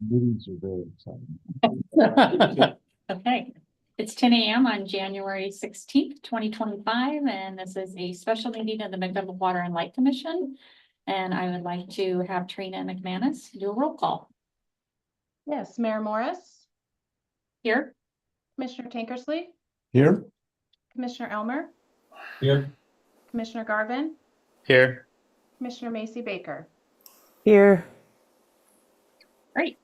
Meetings are very exciting. Okay, it's 10 a.m. on January 16th, 2025, and this is a special meeting of the McDowell Water and Light Commission. And I would like to have Trina McManus do a roll call. Yes, Mayor Morris, Here. Commissioner Tankersley, Here? Commissioner Elmer, Here. Commissioner Garvin, Here. Commissioner Macy Baker. Here. Great.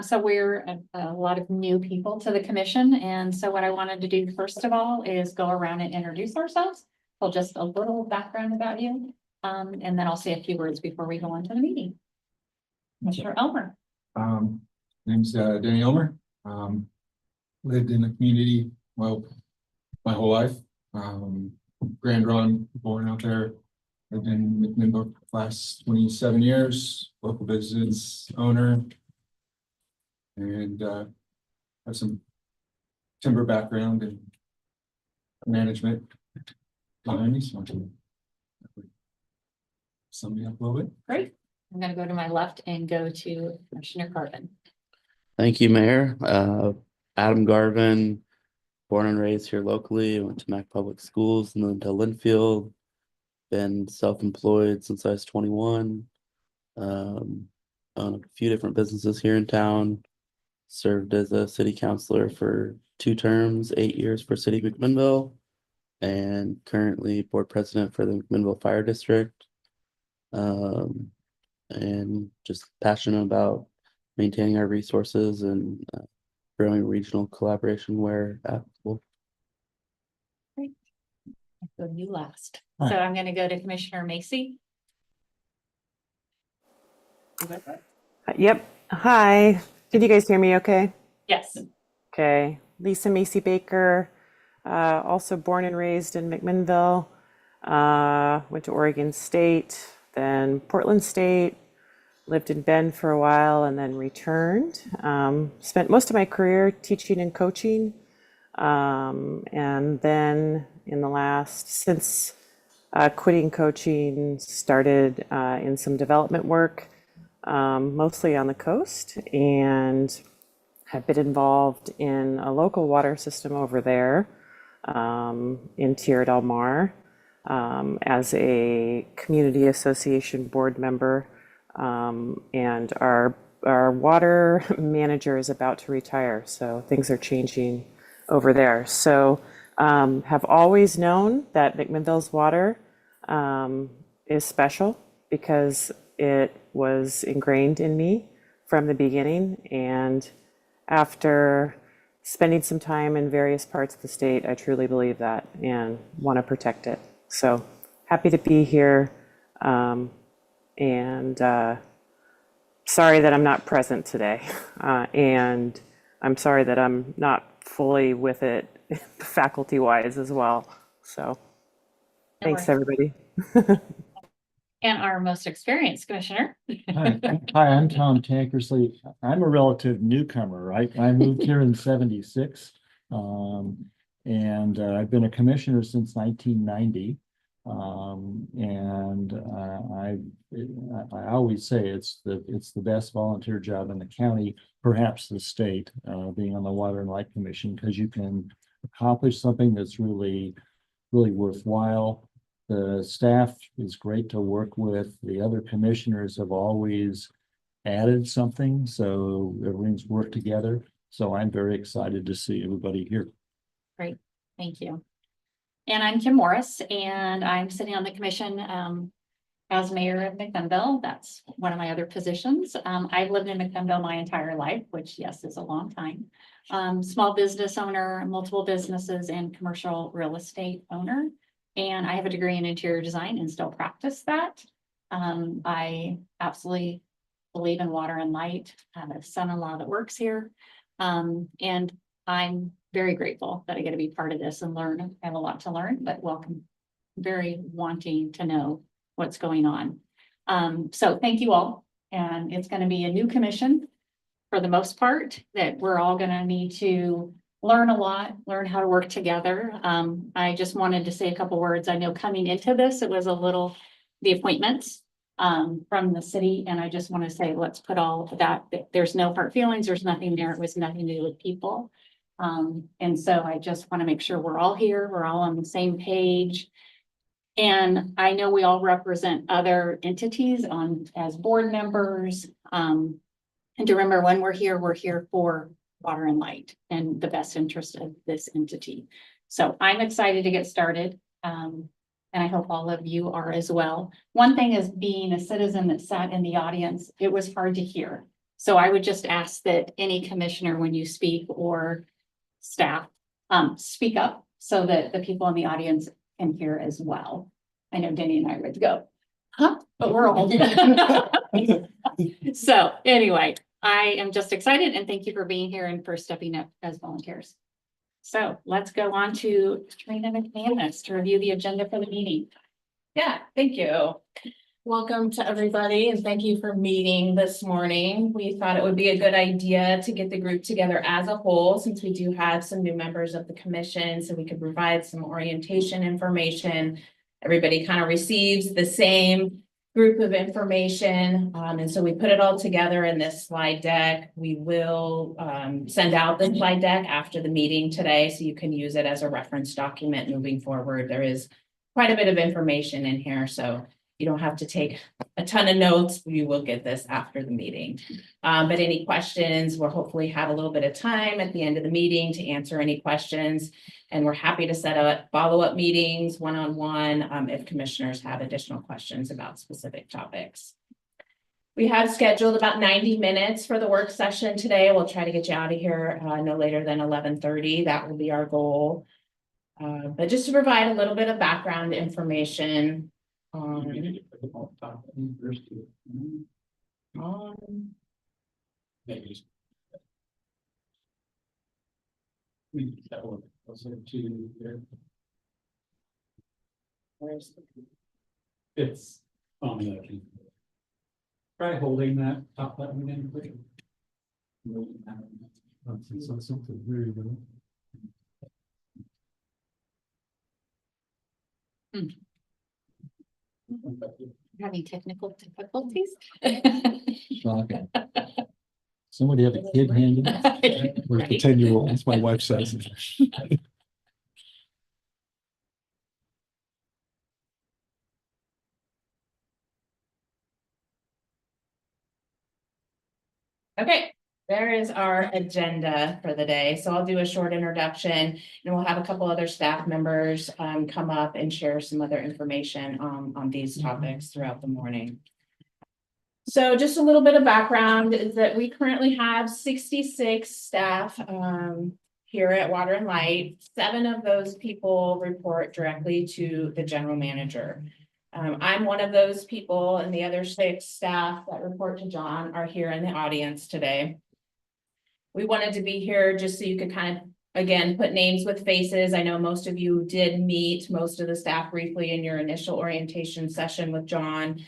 So we're a lot of new people to the commission. And so what I wanted to do first of all is go around and introduce ourselves. So just a little background about you. And then I'll say a few words before we go into the meeting. Commissioner Elmer. Name's Danny Elmer. Lived in the community, well, my whole life. Grand Run, born out there. Lived in McMinnville for the last 27 years, local business owner. And have some timber background and management behind me, so I can sum me up a little bit. Great. I'm going to go to my left and go to Commissioner Garvin. Thank you, Mayor. Adam Garvin, born and raised here locally. I went to Mac Public Schools and then to Linfield. Been self-employed since I was 21. Own a few different businesses here in town. Served as a city councilor for 2 terms, 8 years for City of McMinnville, and currently board president for the McMinnville Fire District. And just passionate about maintaining our resources and growing regional collaboration where applicable. Great. I'll go you last. Hi. So I'm going to go to Commissioner Macy. Yep. Hi. Did you guys hear me okay? Yes. Okay. Lisa Macy Baker, also born and raised in McMinnville. Went to Oregon State, then Portland State, lived in Bend for a while and then returned. Spent most of my career teaching and coaching. And then in the last, since quitting coaching, started in some development work, mostly on the coast, and have been involved in a local water system over there in Tierra del Mar as a community association board member. And our water manager is about to retire, so things are changing over there. So have always known that McMinnville's water is special because it was ingrained in me from the beginning. And after spending some time in various parts of the state, I truly believe that and want to protect it. So happy to be here. And sorry that I'm not present today. And I'm sorry that I'm not fully with it faculty-wise as well. So thanks, everybody. And our most experienced commissioner. Hi, I'm Tom Tankersley. I'm a relative newcomer, right? I moved here in 76. And I've been a commissioner since 1990. I always say it's the best volunteer job in the county, perhaps the state, being on the Water and Light Commission, because you can accomplish something that's really worthwhile. The staff is great to work with. The other commissioners have always added something, so everything's worked together. So I'm very excited to see everybody here. Great, thank you. And I'm Kim Morris, and I'm sitting on the commission as mayor of McMinnville. That's one of my other positions. I've lived in McMinnville my entire life, which, yes, is a long time. Small business owner, multiple businesses, and commercial real estate owner. And I have a degree in interior design and still practice that. I absolutely believe in water and light. I have a son-in-law that works here. And I'm very grateful that I get to be part of this and learn. I have a lot to learn, but welcome, very wanting to know what's going on. So thank you all. And it's going to be a new commission for the most part that we're all going to need to learn a lot, learn how to work together. I just wanted to say a couple words. I know coming into this, it was a little, the appointments from the city. And I just want to say, let's put all of that, there's no hard feelings, there's nothing there. It was nothing to do with people. And so I just want to make sure we're all here, we're all on the same page. And I know we all represent other entities as board members. And to remember, when we're here for water and light and the best interest of this entity. So I'm excited to get started. And I hope all of you are as well. One thing is, being a citizen that sat in the audience, it was hard to hear. So I would just ask that any commissioner, when you speak, or staff, speak up so that the people in the audience can hear as well. I know Denny and I would go, huh? But we're old. So anyway, I am just excited, and thank you for being here and for stepping up as volunteers. So let's go on to Trina McManus to review the agenda for the meeting. Yeah, thank you. Welcome to everybody, and thank you for meeting this morning. We thought it would be a good idea to get the group together as a whole, since we do have some new members of the commission, so we could provide some orientation information. Everybody kind of receives the same group of information, and so we put it all together in this slide deck. We will send out the slide deck after the meeting today, so you can use it as a reference document moving forward. There is quite a bit of information in here, so you don't have to take a ton of notes. We will get this after the meeting. But any questions, we'll hopefully have a little bit of time at the end of the meeting to answer any questions. And we're happy to set up follow-up meetings one-on-one if commissioners have additional questions about specific topics. We have scheduled about 90 minutes for the work session today. We'll try to get you out of here no later than 11:30. That will be our goal. But just to provide a little bit of background information on It's on the. Try holding that top button in, please. Something very little. Having technical difficulties. Shocking. Somebody have a kid handy? Or the 10-year-old, as my wife says. Okay, there is our agenda for the day. So I'll do a short introduction, and we'll have a couple other staff members come up and share some other information on these topics throughout the morning. So just a little bit of background is that we currently have 66 staff here at Water and Light. 7 of those people report directly to the general manager. I'm one of those people, and the other 6 staff that report to John are here in the audience today. We wanted to be here just so you could kind of, again, put names with faces. I know most of you did meet most of the staff briefly in your initial orientation session with John.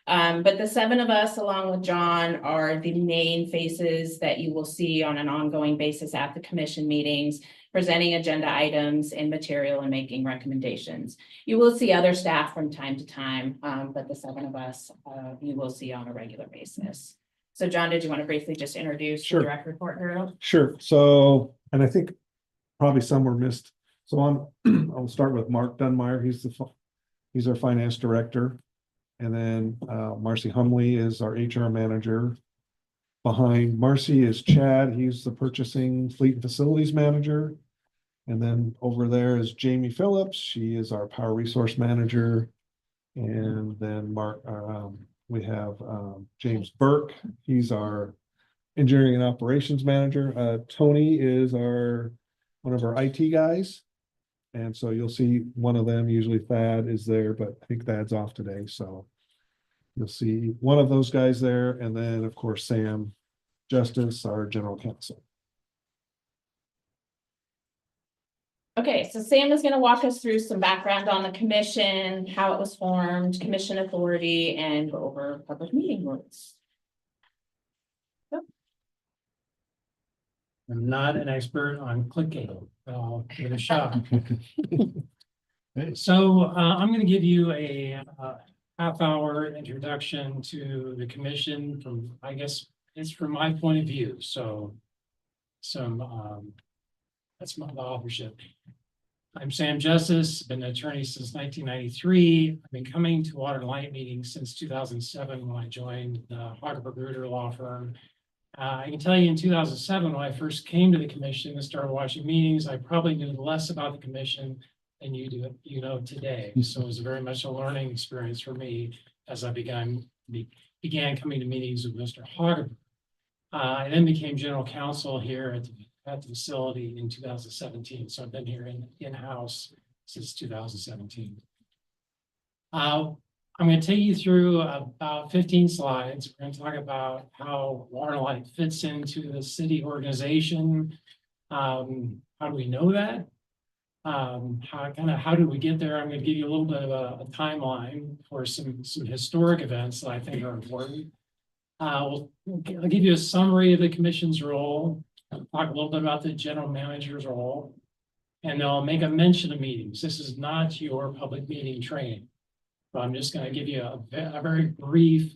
But the 7 of us, along with John, are the main faces that you will see on an ongoing basis at the commission meetings, presenting agenda items and material and making recommendations. You will see other staff from time to time, but the 7 of us you will see on a regular basis. So John, did you want to briefly just introduce Sure. the direct report girl? Sure. So, and I think probably some were missed. So I'll start with Mark Dunmeyer. He's our finance director. And then Marcy Humley is our HR manager. Behind Marcy is Chad. He's the purchasing fleet and facilities manager. And then over there is Jamie Phillips. She is our power resource manager. And then we have James Burke. He's our engineering and operations manager. Tony is one of our IT guys. And so you'll see one of them, usually Thad is there, but I think Thad's off today. So you'll see one of those guys there. And then, of course, Sam Justice, our general counsel. Okay, so Sam is going to walk us through some background on the commission, how it was formed, commission authority, and go over public meeting rules. I'm not an expert on clicking. I'll give it a shot. So I'm going to give you a half-hour introduction to the commission from, I guess, it's from my point of view, so that's my authorship. I'm Sam Justice, been an attorney since 1993. I've been coming to Water and Light meetings since 2007 when I joined the Hager law firm. I can tell you in 2007, when I first came to the commission and started watching meetings, I probably knew less about the commission than you know today. So it was very much a learning experience for me as I began coming to meetings with Mr. Hager. I then became general counsel here at the facility in 2017. So I've been here in-house since 2017. I'm going to take you through about 15 slides. We're going to talk about how Water and Light fits into the city organization. How do we know that? How did we get there? I'm going to give you a little bit of a timeline for some historic events that I think are important. I'll give you a summary of the commission's role. I'll talk a little bit about the general manager's role, and I'll make a mention of meetings. This is not your public meeting training. But I'm just going to give you a very brief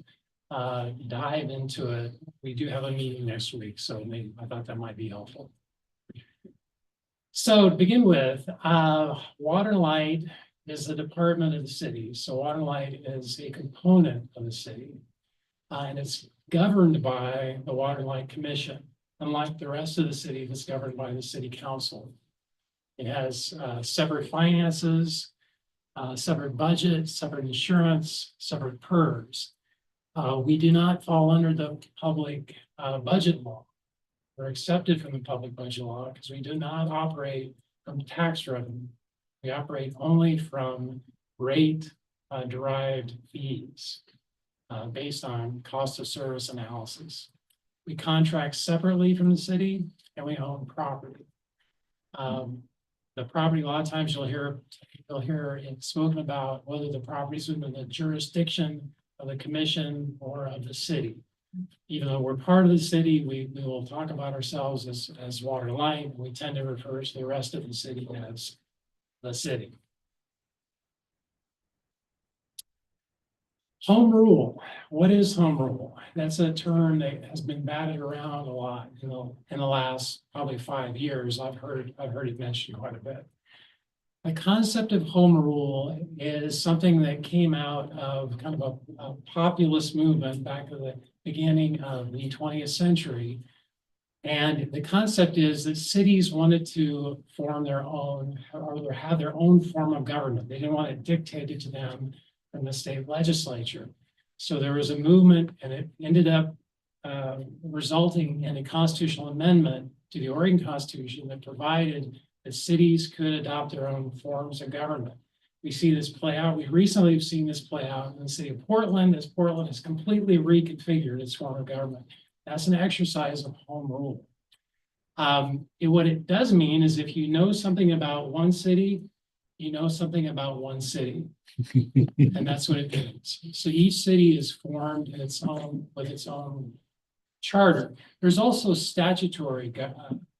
dive into it. We do have a meeting next week, so I thought that might be helpful. So to begin with, Water and Light is the department of the city. So Water and Light is a component of the city, and it's governed by the Water and Light Commission, unlike the rest of the city that's governed by the city council. It has separate finances, separate budget, separate insurance, separate PERS. We do not fall under the public budget law. We're accepted from the public budget law because we do not operate from tax revenue. We operate only from rate derived fees based on cost of service analysis. We contract separately from the city and we own property. The property, a lot of times you'll hear it spoken about whether the property is within the jurisdiction of the commission or of the city. Even though we're part of the city, we will talk about ourselves as Water and Light. We tend to refer to the rest of the city as the city. Home rule. What is home rule? That's a term that has been batted around a lot in the last probably 5 years. I've heard it mentioned quite a bit. The concept of home rule is something that came out of kind of a populist movement back at the beginning of the 20th century. And the concept is that cities wanted to form their own, or have their own form of government. They didn't want it dictated to them from the state legislature. So there was a movement, and it ended up resulting in a constitutional amendment to the Oregon Constitution that provided that cities could adopt their own forms of government. We see this play out. We recently have seen this play out in the city of Portland, as Portland has completely reconfigured its form of government. That's an exercise of home rule. What it does mean is if you know something about one city, you know something about one city. And that's what it means. So each city is formed in its own, with its own charter. There's also statutory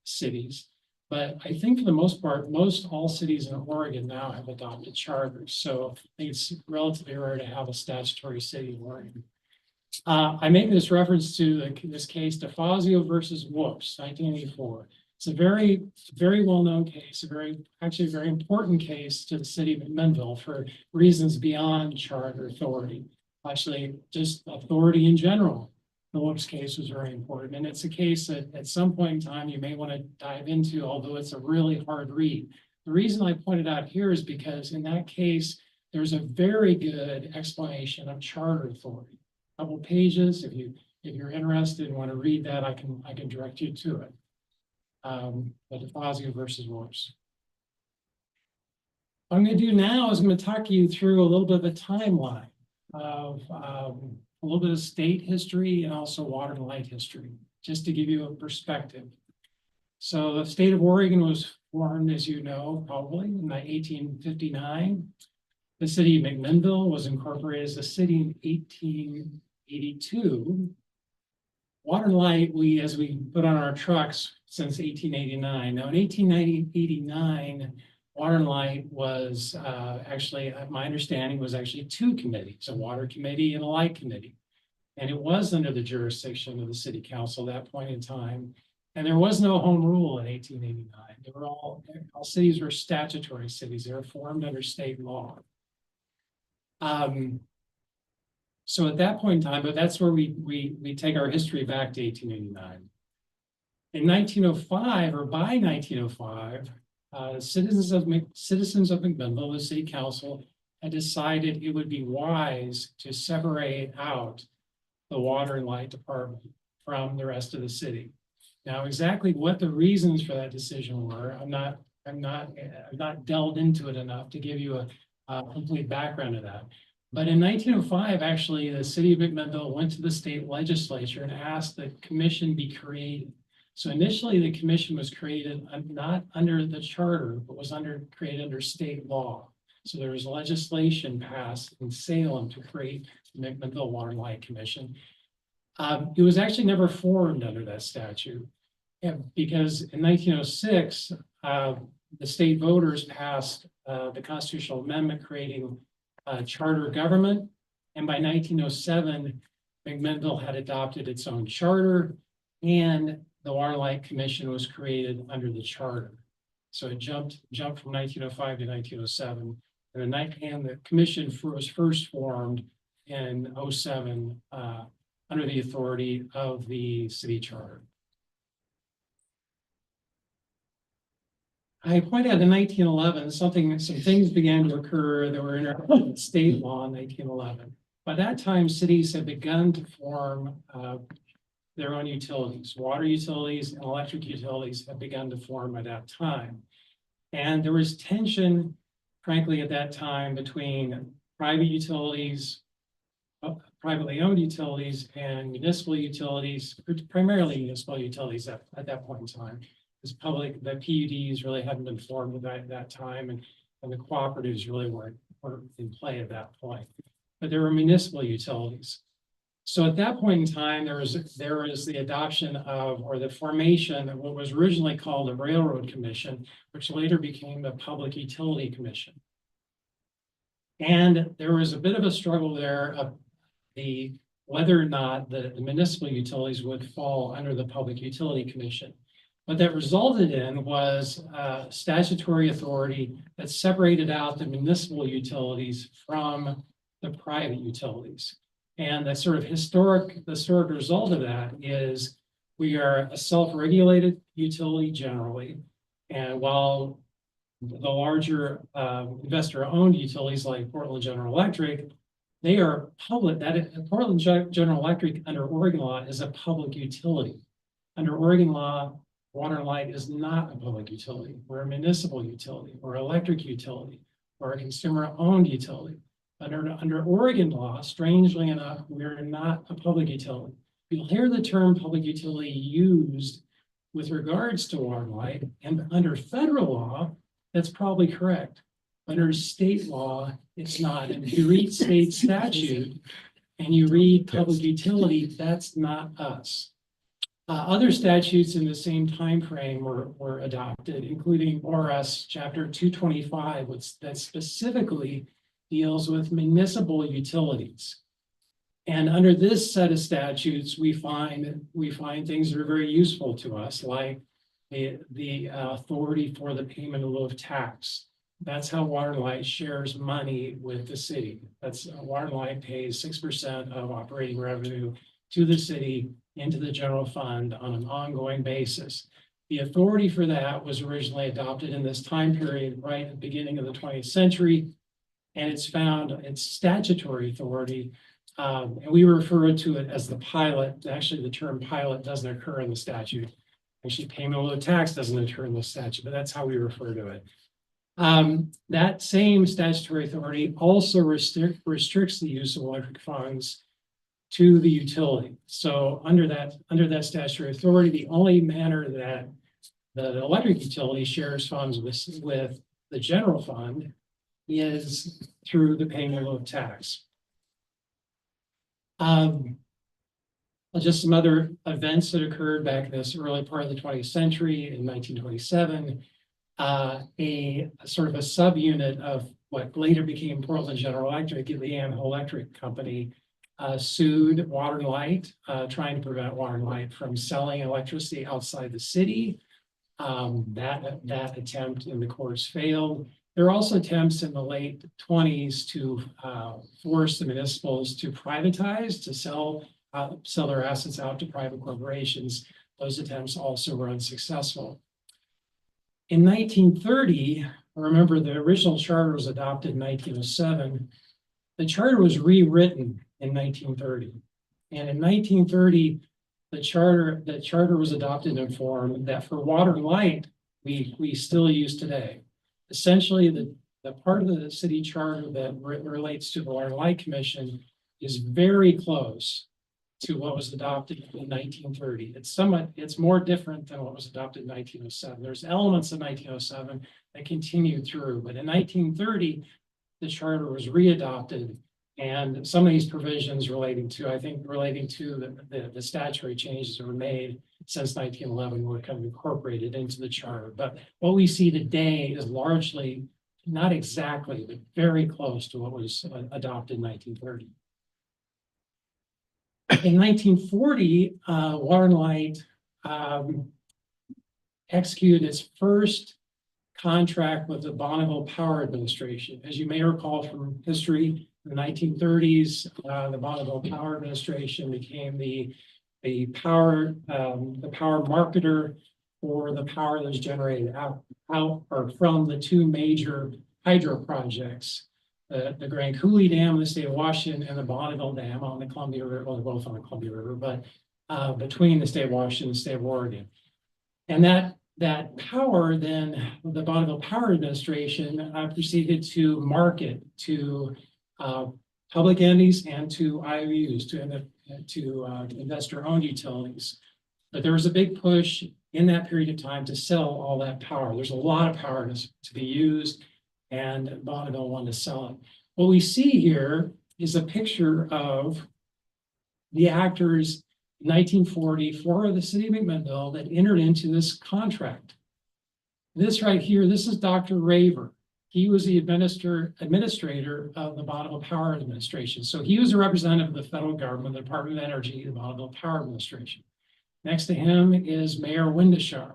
cities, but I think for the most part, all cities in Oregon now have adopted charters. So I think it's relatively rare to have a statutory city in Oregon. I make this reference to this case, DeFazio versus Whoops, 1984. It's a very, very well-known case, actually a very important case to the city of McMinnville for reasons beyond charter authority. Actually, just authority in general. The Whoops case was very important. And it's a case that at some point in time you may want to dive into, although it's a really hard read. The reason I pointed out here is because in that case, there's a very good explanation of charter authority. A couple pages, if you're interested and want to read that, I can direct you to it. But DeFazio versus Whoops. What I'm going to do now is I'm going to talk you through a little bit of a timeline of a little bit of state history and also Water and Light history, just to give you a perspective. So the state of Oregon was formed, as you know, probably in 1859. The city of McMinnville was incorporated as a city in 1882. Water and Light, as we put on our trucks since 1889. Now in 1889, Water and Light was actually, my understanding was actually two committees, a water committee and a light committee. And it was under the jurisdiction of the city council at that point in time. And there was no home rule in 1889. They were all cities were statutory cities. They were formed under state law. So at that point in time, but that's where we take our history back to 1889. In 1905, or by 1905, citizens of McMinnville, the city council, had decided it would be wise to separate out the water and light department from the rest of the city. Now, exactly what the reasons for that decision were, I've not delved into it enough to give you a complete background of that. But in 1905, actually, the city of McMinnville went to the state legislature and asked the commission be created. So initially, the commission was created not under the charter, but was created under state law. So there was legislation passed in Salem to create the McMinnville Water and Light Commission. It was actually never formed under that statute, because in 1906, the state voters passed the constitutional amendment creating a charter government. And by 1907, McMinnville had adopted its own charter, and the Water and Light Commission was created under the charter. So it jumped from 1905 to 1907. And the commission was first formed in 07 under the authority of the city charter. I pointed out in 1911, some things began to occur that were in state law in 1911. By that time, cities had begun to form their own utilities. Water utilities and electric utilities had begun to form at that time. And there was tension, frankly, at that time between private utilities, privately owned utilities, and municipal utilities, primarily municipal utilities at that point in time. Because the PUDs really hadn't been formed at that time, and the cooperatives really weren't in play at that point. But there were municipal utilities. So at that point in time, there was the adoption of, or the formation of what was originally called the Railroad Commission, which later became the Public Utility Commission. And there was a bit of a struggle there of whether or not the municipal utilities would fall under the Public Utility Commission. What that resulted in was statutory authority that separated out the municipal utilities from the private utilities. And the sort of historic result of that is we are a self-regulated utility generally. And while the larger investor-owned utilities like Portland General Electric, they are public. Portland General Electric under Oregon law is a public utility. Under Oregon law, water and light is not a public utility. We're a municipal utility, or electric utility, or a consumer-owned utility. Under Oregon law, strangely enough, we're not a public utility. You'll hear the term public utility used with regards to water and light, and under federal law, that's probably correct. Under state law, it's not. And if you read state statute and you read public utility, that's not us. Other statutes in the same time frame were adopted, including ORS Chapter 225, that specifically deals with municipal utilities. And under this set of statutes, we find things that are very useful to us, like the authority for the payment in lieu of tax. That's how Water and Light shares money with the city. That's Water and Light pays 6% of operating revenue to the city into the general fund on an ongoing basis. The authority for that was originally adopted in this time period, right at the beginning of the 20th century. And it's statutory authority. And we refer to it as the pilot. Actually, the term pilot doesn't occur in the statute. Actually, payment in lieu of tax doesn't occur in the statute, but that's how we refer to it. That same statutory authority also restricts the use of electric funds to the utility. So under that statutory authority, the only manner that the electric utility shares funds with the general fund is through the payment of tax. Just some other events that occurred back in this early part of the 20th century. In 1927, a sort of a subunit of what later became Portland General Electric, Leanne Electric Company, sued Water and Light, trying to prevent Water and Light from selling electricity outside the city. That attempt in the courts failed. There were also attempts in the late 20s to force the municipals to privatize, to sell their assets out to private corporations. Those attempts also were unsuccessful. In 1930, remember the original charter was adopted in 1907. The charter was rewritten in 1930. And in 1930, the charter was adopted in form that for Water and Light, we still use today. Essentially, the part of the city charter that relates to the Water and Light Commission is very close to what was adopted in 1930. It's more different than what was adopted in 1907. There's elements of 1907 that continued through, but in 1930, the charter was readopted. And some of these provisions relating to the statutory changes that were made since 1911 were kind of incorporated into the charter. But what we see today is largely, not exactly, but very close to what was adopted in 1930. In 1940, Water and Light executed its first contract with the Bonneville Power Administration. As you may recall from history, in the 1930s, the Bonneville Power Administration became the power marketer for the power that was generated out or from the two major hydro projects, the Grand Coulee Dam in the state of Washington and the Bonneville Dam on the Columbia River. Well, they're both on the Columbia River, but between the state of Washington and the state of Oregon. And that power, then the Bonneville Power Administration proceeded to market to public entities and to IOUs, to investor-owned utilities. But there was a big push in that period of time to sell all that power. There's a lot of power to be used, and Bonneville wanted to sell it. What we see here is a picture of the actors in 1940 for the city of McMinnville that entered into this contract. This right here, this is Dr. Raver. He was the administrator of the Bonneville Power Administration. So he was a representative of the federal government, the Department of Energy, the Bonneville Power Administration. Next to him is Mayor Windishar,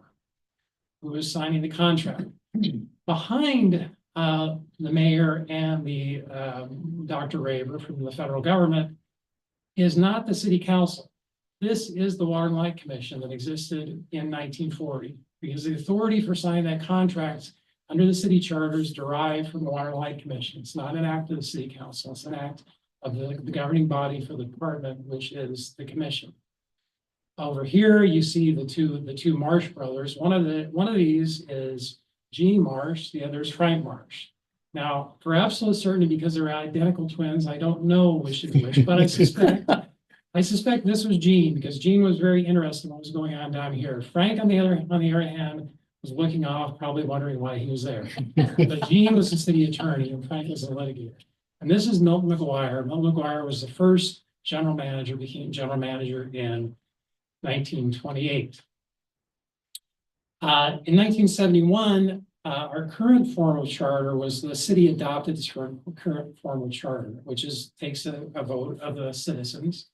who was signing the contract. Behind the mayor and the Dr. Raver from the federal government is not the city council. This is the Water and Light Commission that existed in 1940, because the authority for signing that contract under the city charters derived from the Water and Light Commission. It's not an act of the city council. It's an act of the governing body for the department, which is the commission. Over here, you see the two Marsh brothers. One of these is Gene Marsh. The other is Frank Marsh. Now, for absolute certainty, because they're identical twins, I don't know which is which, but I suspect this was Gene, because Gene was very interested in what was going on down here. Frank, on the other hand, was looking off, probably wondering why he was there. But Gene was the city attorney and Frank was the litigator. And this is Milton McGuire. Milton McGuire was the first general manager, became general manager in 1928. In 1971, our current formal charter was the city adopted this current formal charter, which takes a vote of the citizens,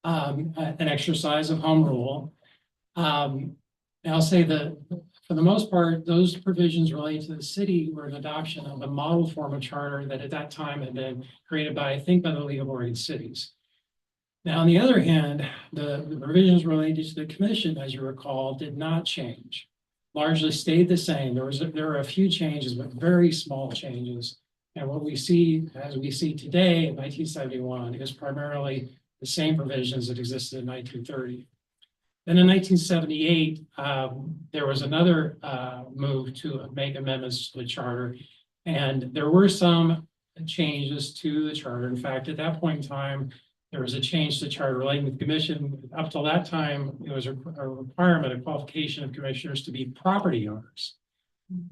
an exercise of home rule. And I'll say that for the most part, those provisions related to the city were an adoption of a model form of charter that at that time had been created by, I think, by the League of Oregon Cities. Now, on the other hand, the provisions related to the commission, as you recall, did not change, largely stayed the same. There were a few changes, but very small changes. And what we see, as we see today in 1971, is primarily the same provisions that existed in 1930. Then in 1978, there was another move to make amendments to the charter, and there were some changes to the charter. In fact, at that point in time, there was a change to the charter relating to the commission. Up till that time, it was a requirement, a qualification of commissioners to be property owners.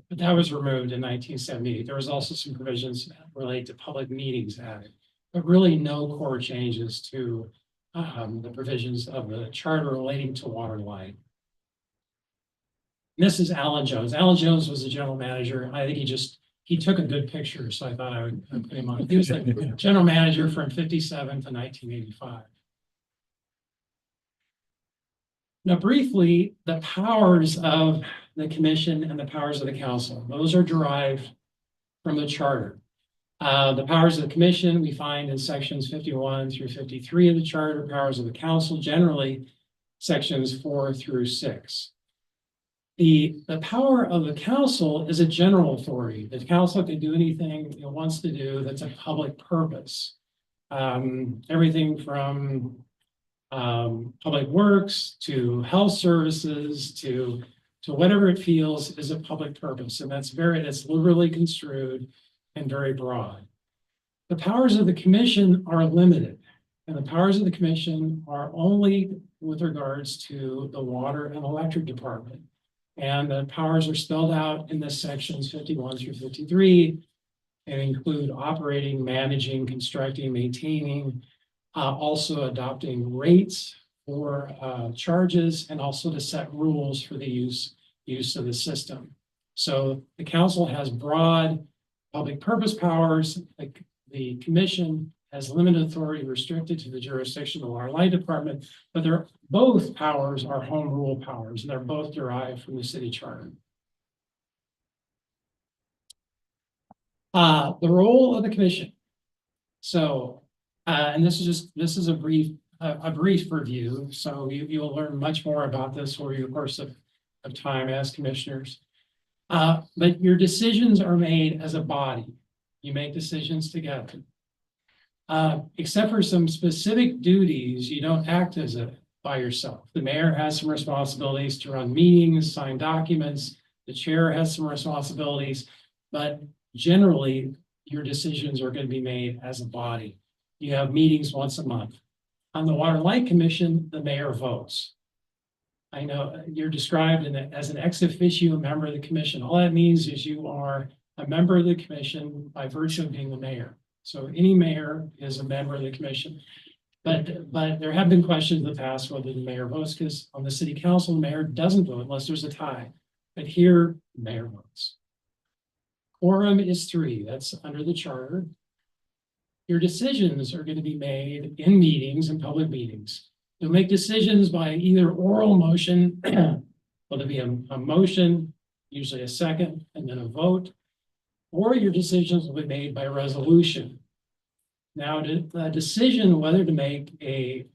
But that was removed in 1978. There was also some provisions related to public meetings added, but really no core changes to the provisions of the charter relating to water and light. This is Alan Jones. Alan Jones was the general manager. I think he took a good picture, so I thought I would put him on. He was the general manager from 57 to 1985. Now, briefly, the powers of the commission and the powers of the council, those are derived from the charter. The powers of the commission we find in sections 51 through 53 of the charter, powers of the council generally sections 4 through 6. The power of the council is a general authority. The council can do anything it wants to do that's a public purpose. Everything from public works to health services to whatever it feels is a public purpose. And that's liberally construed and very broad. The powers of the commission are limited, and the powers of the commission are only with regards to the water and electric department. And the powers are spelled out in the sections 51 through 53 and include operating, managing, constructing, maintaining, also adopting rates for charges, and also to set rules for the use of the system. So the council has broad public purpose powers. The commission has limited authority restricted to the jurisdiction of the Water and Light Department, but both powers are home rule powers, and they're both derived from the city charter. The role of the commission. So, and this is a brief review. So you'll learn much more about this over the course of time as commissioners. But your decisions are made as a body. You make decisions together. Except for some specific duties, you don't act by yourself. The mayor has some responsibilities to run meetings, sign documents. The chair has some responsibilities, but generally your decisions are going to be made as a body. You have meetings once a month. On the Water and Light Commission, the mayor votes. I know you're described as an ex officio member of the commission. All that means is you are a member of the commission by virtue of being the mayor. So any mayor is a member of the commission. But there have been questions in the past whether the mayor votes, because on the city council, the mayor doesn't vote unless there's a tie. But here, the mayor votes. Quorum is 3. That's under the charter. Your decisions are going to be made in meetings and public meetings. You'll make decisions by either oral motion, well, there'll be a motion, usually a second, and then a vote, or your decisions will be made by resolution. Now, the decision whether to make a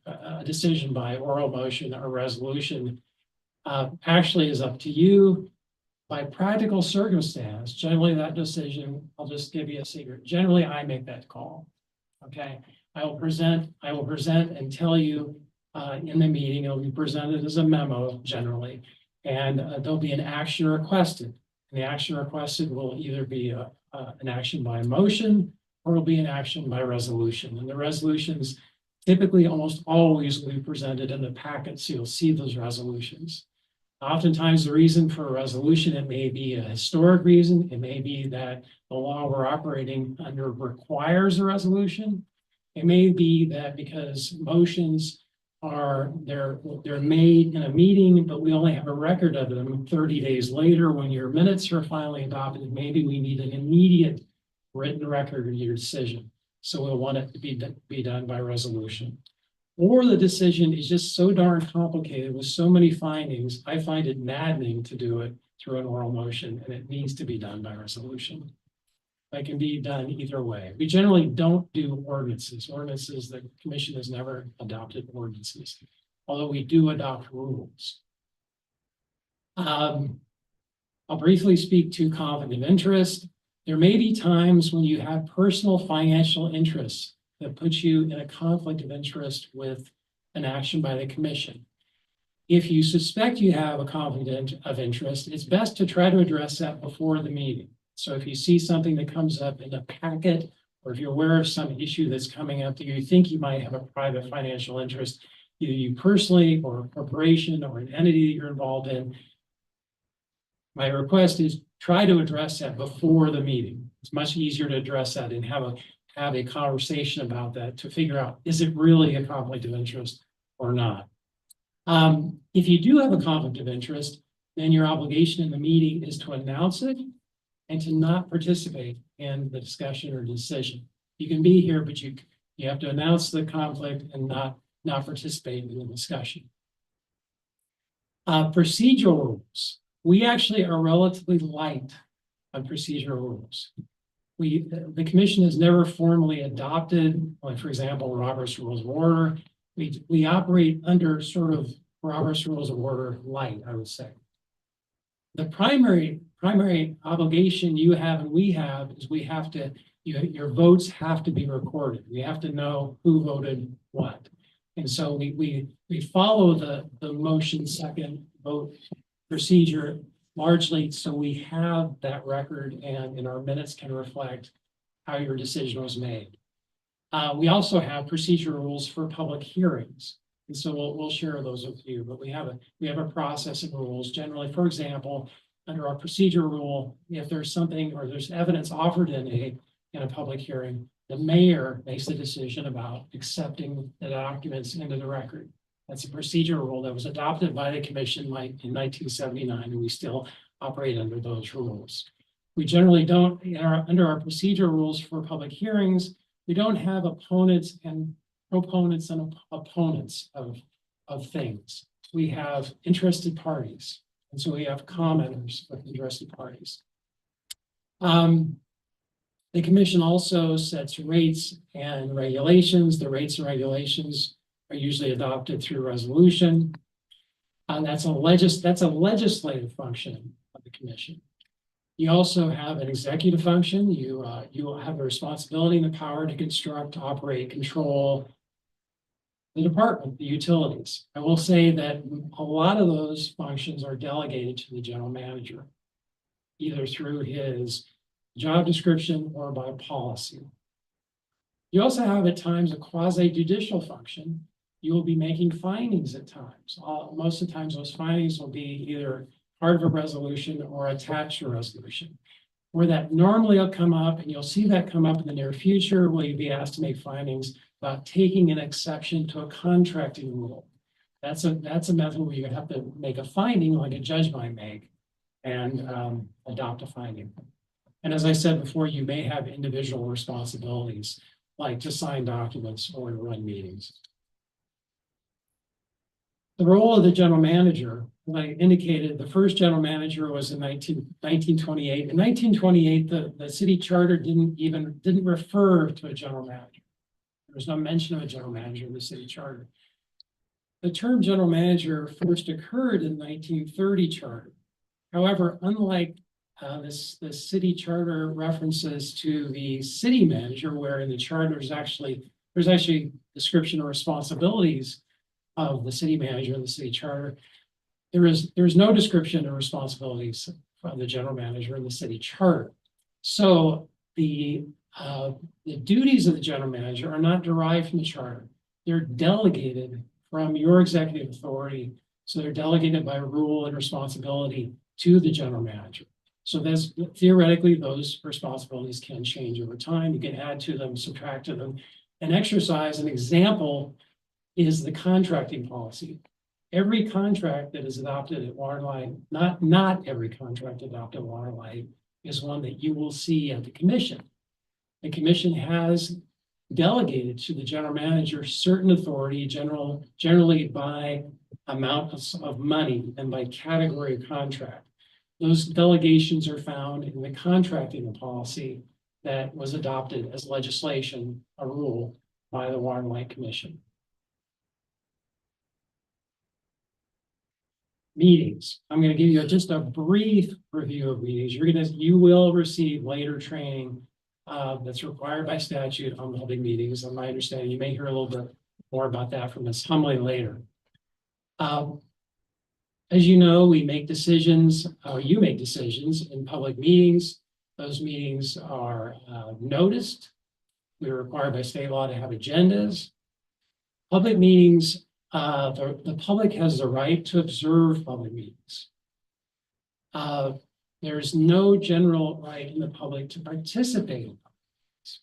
decision by oral motion or resolution actually is up to you. By practical circumstance, generally that decision, I'll just give you a secret. Generally, I make that call. Okay, I will present and tell you in the meeting. It'll be presented as a memo generally, and there'll be an action requested. And the action requested will either be an action by motion or it'll be an action by resolution. And the resolutions typically almost always will be presented in the packet, so you'll see those resolutions. Oftentimes the reason for a resolution, it may be a historic reason. It may be that the law we're operating under requires a resolution. It may be that because motions they're made in a meeting, but we only have a record of them 30 days later when your minutes are finally adopted. Maybe we need an immediate written record of your decision. So we'll want it to be done by resolution. Or the decision is just so darn complicated with so many findings, I find it maddening to do it through an oral motion, and it needs to be done by resolution. It can be done either way. We generally don't do ordinances. The commission has never adopted ordinances, although we do adopt rules. I'll briefly speak to conflict of interest. There may be times when you have personal financial interests that puts you in a conflict of interest with an action by the commission. If you suspect you have a conflict of interest, it's best to try to address that before the meeting. So if you see something that comes up in a packet, or if you're aware of some issue that's coming up that you think you might have a private financial interest, either you personally or a corporation or an entity that you're involved in, my request is try to address that before the meeting. It's much easier to address that and have a conversation about that to figure out, is it really a conflict of interest or not? If you do have a conflict of interest, then your obligation in the meeting is to announce it and to not participate in the discussion or decision. You can be here, but you have to announce the conflict and not participate in the discussion. Procedural rules. We actually are relatively light on procedural rules. The commission has never formally adopted, like, for example, Robert's Rules of Order. We operate under sort of Robert's Rules of Order light, I would say. The primary obligation you have and we have is we have to, your votes have to be recorded. We have to know who voted what. And so we follow the motion second vote procedure largely so we have that record and in our minutes can reflect how your decision was made. We also have procedural rules for public hearings. And so we'll share those with you, but we have a process of rules. Generally, for example, under our procedure rule, if there's something or there's evidence offered in a public hearing, the mayor makes the decision about accepting the documents into the record. That's a procedure rule that was adopted by the commission like in 1979, and we still operate under those rules. We generally don't, under our procedure rules for public hearings, we don't have opponents and proponents and opponents of things. We have interested parties. And so we have commenters with interested parties. The commission also sets rates and regulations. The rates and regulations are usually adopted through resolution. That's a legislative function of the commission. You also have an executive function. You have the responsibility and the power to construct, operate, control the department, the utilities. I will say that a lot of those functions are delegated to the general manager, either through his job description or by policy. You also have at times a quasi-judicial function. You will be making findings at times. Most of the times those findings will be either part of a resolution or attached to a resolution. Where that normally will come up, and you'll see that come up in the near future, will you be asked to make findings about taking an exception to a contracting rule. That's a method where you have to make a finding like a judge might make and adopt a finding. And as I said before, you may have individual responsibilities like to sign documents or to run meetings. The role of the general manager, like I indicated, the first general manager was in 1928. In 1928, the city charter didn't refer to a general manager. There was no mention of a general manager in the city charter. The term general manager first occurred in the 1930 charter. However, unlike the city charter references to the city manager, where in the charter there's actually description of responsibilities of the city manager in the city charter. There's no description of responsibilities from the general manager in the city charter. So the duties of the general manager are not derived from the charter. They're delegated from your executive authority. So they're delegated by rule and responsibility to the general manager. So theoretically, those responsibilities can change over time. You can add to them, subtract to them. An example is the contracting policy. Every contract that is adopted at Waterlight, not every contract adopted at Waterlight is one that you will see at the commission. The commission has delegated to the general manager certain authority, generally by amount of money and by category of contract. Those delegations are found in the contracting policy that was adopted as legislation, a rule by the Waterlight Commission. Meetings. I'm going to give you just a brief review of meetings. You will receive later training that's required by statute on public meetings. On my understanding, you may hear a little bit more about that from Ms. Humley later. As you know, we make decisions, you make decisions in public meetings. Those meetings are noticed. We're required by state law to have agendas. Public meetings, the public has the right to observe public meetings. There's no general right in the public to participate in public meetings.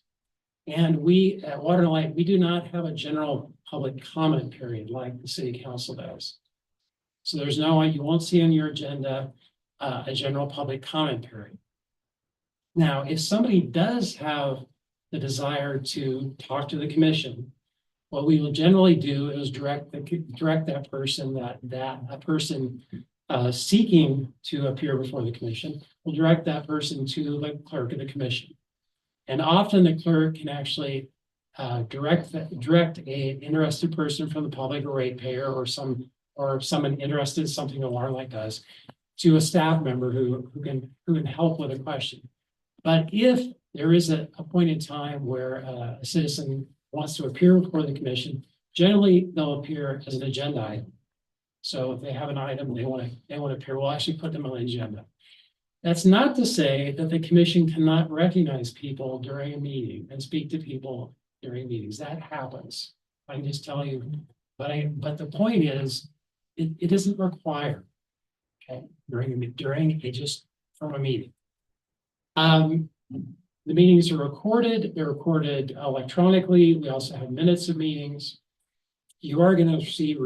And we at Waterlight, we do not have a general public comment period like the city council does. So there's no, you won't see on your agenda, a general public comment period. Now, if somebody does have the desire to talk to the commission, what we will generally do is direct that person, a person seeking to appear before the commission, will direct that person to the clerk of the commission. And often the clerk can actually direct a interested person from the public, a ratepayer, or someone interested in something that Waterlight does, to a staff member who can help with a question. But if there is a point in time where a citizen wants to appear before the commission, generally they'll appear as an agenda item. So if they have an item they want to appear, we'll actually put them on the agenda. That's not to say that the commission cannot recognize people during a meeting and speak to people during meetings. That happens. I can just tell you, but the point is, it isn't required. Okay, just from a meeting. The meetings are recorded. They're recorded electronically. We also have minutes of meetings. You are going to receive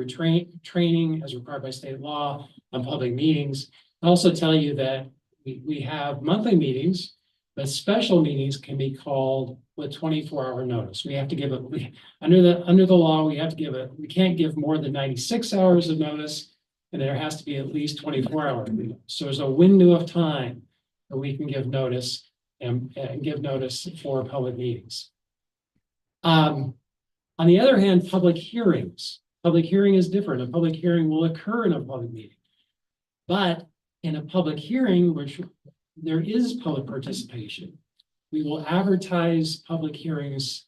training as required by state law on public meetings. I'll also tell you that we have monthly meetings, but special meetings can be called with 24-hour notice. We have to give under the law, we have to give we can't give more than 96 hours of notice, and there has to be at least 24 hours. So there's a window of time that we can give notice and give notice for public meetings. On the other hand, public hearings. Public hearing is different. A public hearing will occur in a public meeting. But in a public hearing, which there is public participation, we will advertise public hearings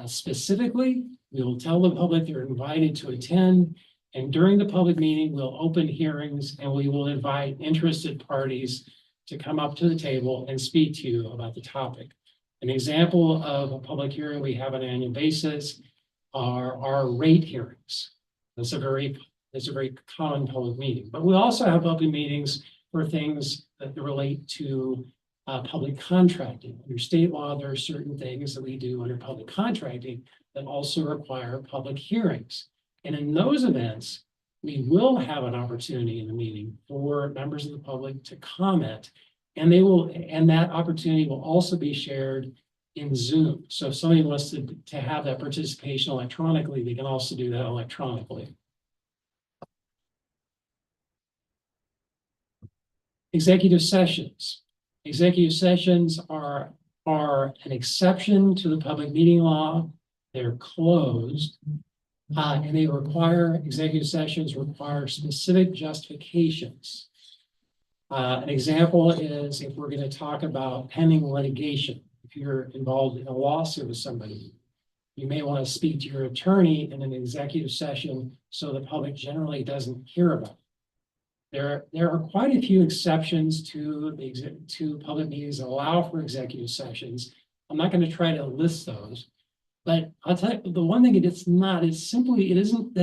specifically. We will tell the public they're invited to attend. And during the public meeting, we'll open hearings and we will invite interested parties to come up to the table and speak to you about the topic. An example of a public hearing we have on an annual basis are our rate hearings. That's a very common public meeting. But we also have public meetings for things that relate to public contracting. Under state law, there are certain things that we do under public contracting that also require public hearings. And in those events, we will have an opportunity in the meeting for members of the public to comment, and that opportunity will also be shared in Zoom. So if somebody wants to have that participation electronically, they can also do that electronically. Executive sessions. Executive sessions are an exception to the public meeting law. They're closed. And executive sessions require specific justifications. An example is if we're going to talk about pending litigation. If you're involved in a lawsuit with somebody, you may want to speak to your attorney in an executive session so the public generally doesn't hear about it. There are quite a few exceptions to public meetings that allow for executive sessions. I'm not going to try to list those. But I'll tell you, the one thing it isn't that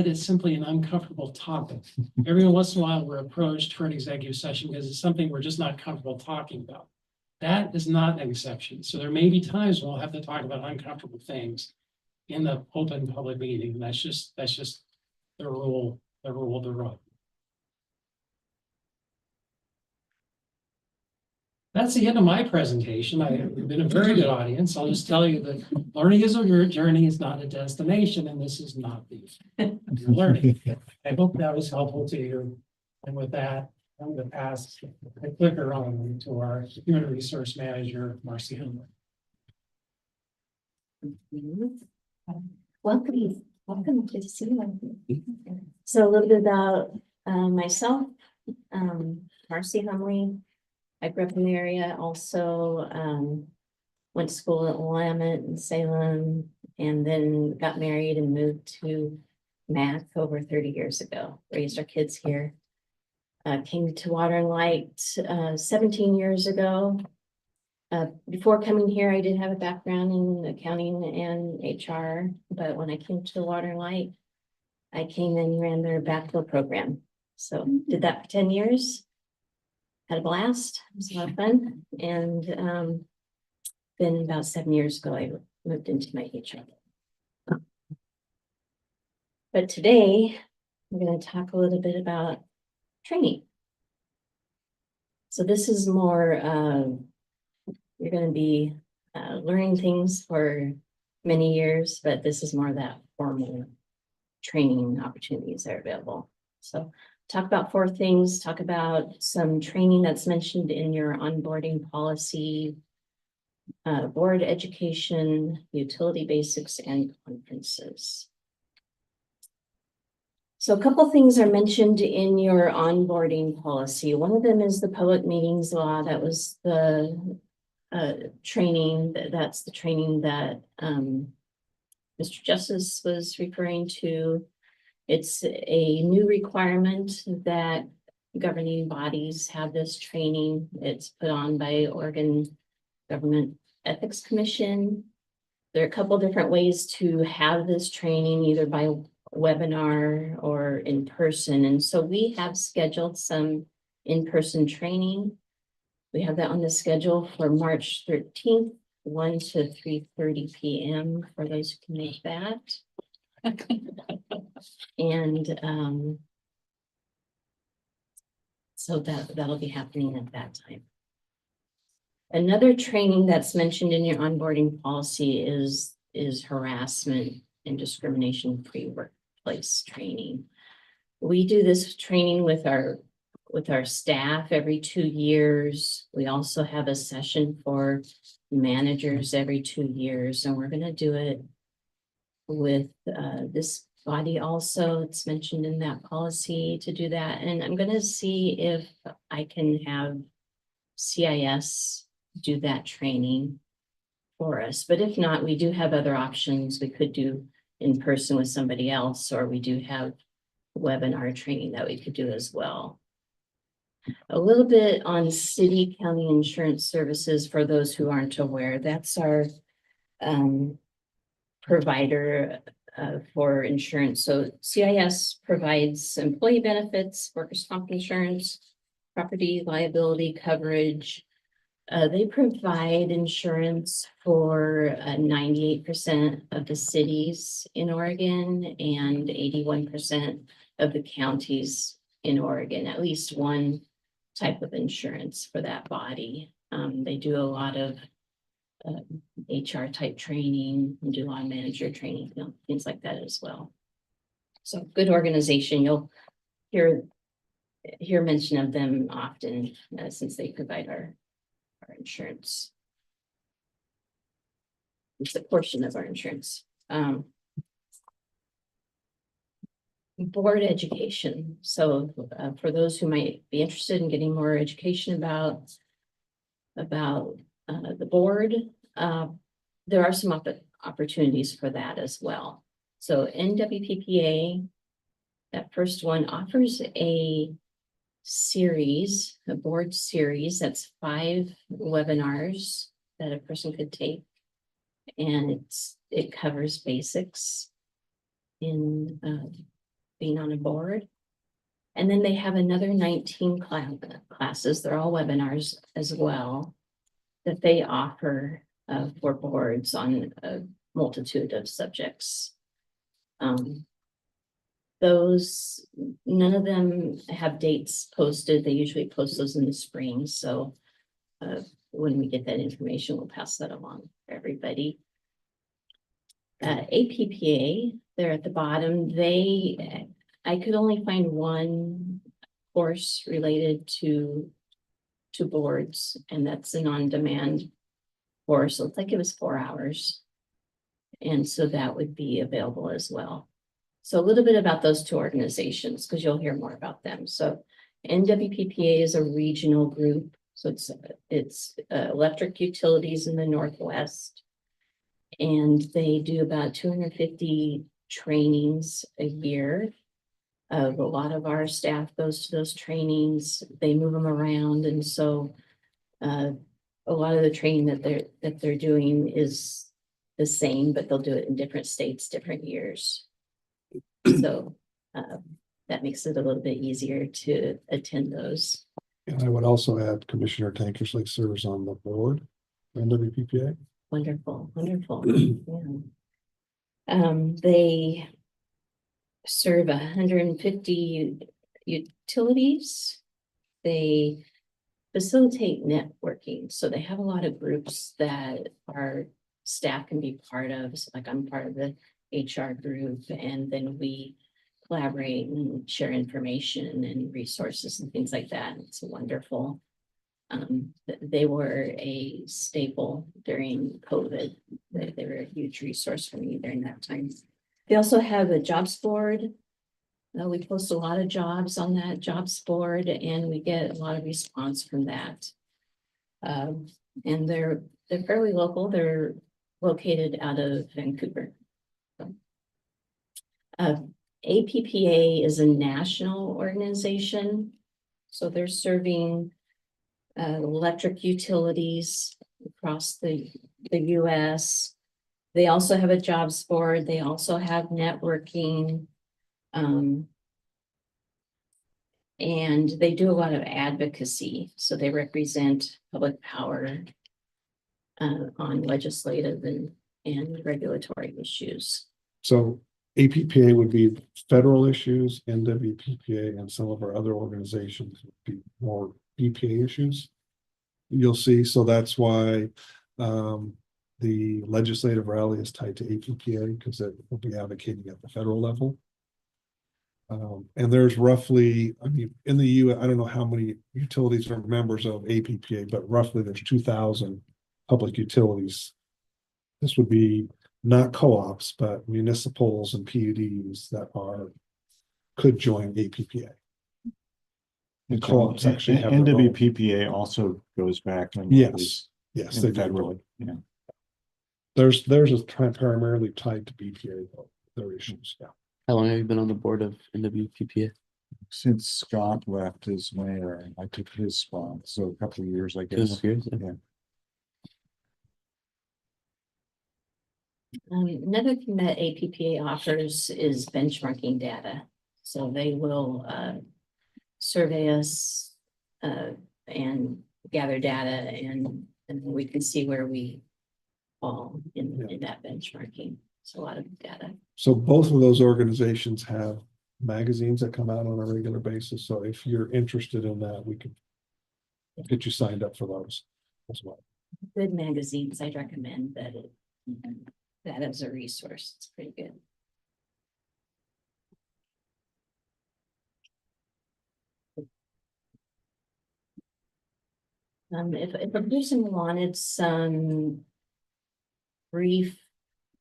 it's simply an uncomfortable topic. Every once in a while, we're approached for an executive session because it's something we're just not comfortable talking about. That is not an exception. So there may be times we'll have to talk about uncomfortable things in the open public meeting. And that's just the rule of the road. That's the end of my presentation. I've been a very good audience. I'll just tell you that learning is a journey, is not a destination, and this is not the learning. I hope that was helpful to you. And with that, I'm going to pass the clicker on to our human resource manager, Marcy Hunley. Welcome, good to see you. So a little bit about myself, Marcy Hunley. I grew up in the area, also went to school at Willamette and Salem, and then got married and moved to Mac over 30 years ago. Raised our kids here. Came to Water and Light 17 years ago. Before coming here, I did have a background in accounting and HR, but when I came to Water and Light, I came and ran their backfill program. So did that for 10 years. Had a blast. It was a lot of fun. And then about 7 years ago, I moved into my HR. But today, we're going to talk a little bit about training. So this is more, you're going to be learning things for many years, but this is more that formal training opportunities that are available. So talk about 4 things, talk about some training that's mentioned in your onboarding policy, board education, utility basics, and conferences. So a couple things are mentioned in your onboarding policy. One of them is the public meetings law. That was the training, that's the training that Mr. Justice was referring to. It's a new requirement that governing bodies have this training. It's put on by Oregon Government Ethics Commission. There are a couple different ways to have this training, either by webinar or in person. And so we have scheduled some in-person training. We have that on the schedule for March 13th, 1 to 3:30 p.m. for those who can make that. And so that'll be happening at that time. Another training that's mentioned in your onboarding policy is harassment and discrimination-free workplace training. We do this training with our staff every 2 years. We also have a session for managers every 2 years, and we're going to do it with this body also. It's mentioned in that policy to do that. And I'm going to see if I can have CIS do that training for us. But if not, we do have other options. We could do in person with somebody else, or we do have webinar training that we could do as well. A little bit on city county insurance services for those who aren't aware. That's our provider for insurance. So CIS provides employee benefits, workers' comp insurance, property liability coverage. They provide insurance for 98% of the cities in Oregon and 81% of the counties in Oregon, at least one type of insurance for that body. They do a lot of HR type training and do line manager training, things like that as well. So good organization. You'll hear mention of them often since they provide our insurance. It's a portion of our insurance. Board education. So for those who might be interested in getting more education about the board, there are some opportunities for that as well. So NWPPA, that first one, offers a board series that's 5 webinars that a person could take, and it covers basics in being on a board. And then they have another 19 classes. They're all webinars as well that they offer for boards on a multitude of subjects. None of them have dates posted. They usually post those in the spring. So when we get that information, we'll pass that along for everybody. APPA, they're at the bottom. I could only find one course related to boards, and that's an on-demand course. So I think it was 4 hours. And so that would be available as well. So a little bit about those 2 organizations, because you'll hear more about them. So NWPPA is a regional group. So it's electric utilities in the Northwest. And they do about 250 trainings a year. A lot of our staff goes to those trainings. They move them around. And so a lot of the training that they're doing is the same, but they'll do it in different states, different years. So that makes it a little bit easier to attend those. And I would also add Commissioner Tankersley serves on the board, NWPPA. Wonderful, wonderful. Yeah. They serve 150 utilities. They facilitate networking, so they have a lot of groups that our staff can be part of. So like I'm part of the HR group, and then we collaborate and share information and resources and things like that. It's wonderful. They were a staple during COVID. They were a huge resource for me during that time. They also have a jobs board. We post a lot of jobs on that jobs board, and we get a lot of response from that. And they're fairly local. They're located out of Vancouver. APPA is a national organization, so they're serving electric utilities across the US. They also have a jobs board. They also have networking. And they do a lot of advocacy. So they represent public power on legislative and regulatory issues. So APPA would be federal issues, MW&L and some of our other organizations would be more EPA issues. You'll see, so that's why the legislative rally is tied to APPA, because it will be advocating at the federal level. And there's roughly, I mean, in the US, I don't know how many utilities are members of APPA, but roughly there's 2,000 public utilities. This would be not co-ops, but municipals and PUDs that could join APPA. And co-ops actually have their own. NWPPA also goes back and. Yes, they do. Federally, yeah. Theirs is primarily tied to BPA, though, their issues, yeah. How long have you been on the board of NWPPA? Since Scott left as mayor, I took his spot, so a couple of years, I guess. 2.5 years, Yeah. Another thing that APPA offers is benchmarking data. So they will survey us and gather data, and we can see where we fall in that benchmarking. It's a lot of data. So both of those organizations have magazines that come out on a regular basis. So if you're interested in that, we can get you signed up for those as well. Good magazines. I'd recommend that as a resource. It's pretty good. If a person wanted some brief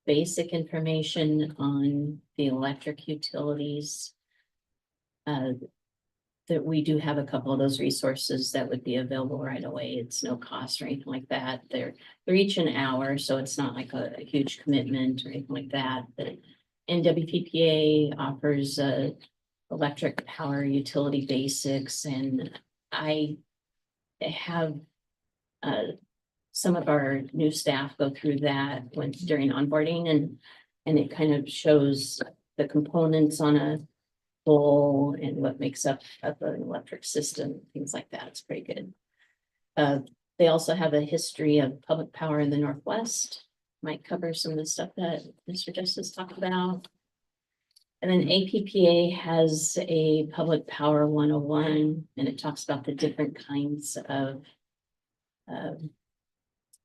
basic information on the electric utilities, that we do have a couple of those resources that would be available right away. It's no cost or anything like that. They're each an hour, so it's not like a huge commitment or anything like that. But NWPPA offers electric power utility basics, and I have some of our new staff go through that during onboarding, and it kind of shows the components on a pole and what makes up an electric system, things like that. It's pretty good. They also have a history of public power in the Northwest. Might cover some of the stuff that Mr. Justice talked about. And then APPA has a Public Power 101, and it talks about the different kinds of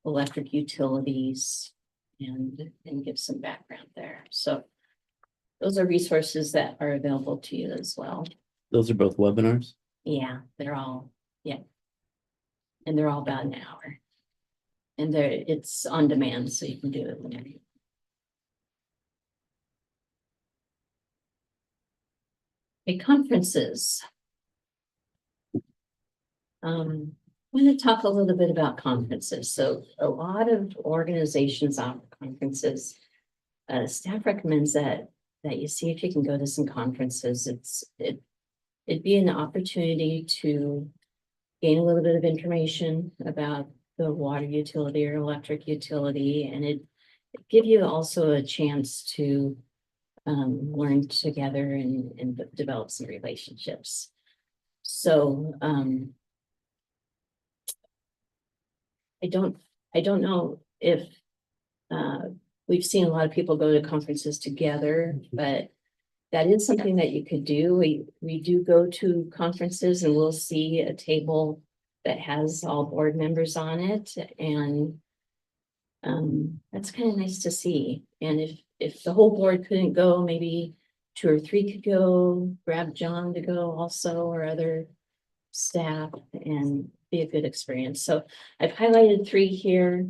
electric utilities and gives some background there. So those are resources that are available to you as well. Those are both webinars? Yeah, they're all, yeah. And they're all about an hour. And it's on demand, so you can do it whenever you. Okay, conferences. I'm going to talk a little bit about conferences. So a lot of organizations offer conferences. Staff recommends that you see if you can go to some conferences. It'd be an opportunity to gain a little bit of information about the water utility or electric utility, and it give you also a chance to learn together and develop some relationships. So I don't know if we've seen a lot of people go to conferences together, but that is something that you could do. We do go to conferences and we'll see a table that has all board members on it, and that's kind of nice to see. And if the whole board couldn't go, maybe 2 or 3 could go, grab John to go also, or other staff, and be a good experience. So I've highlighted 3 here.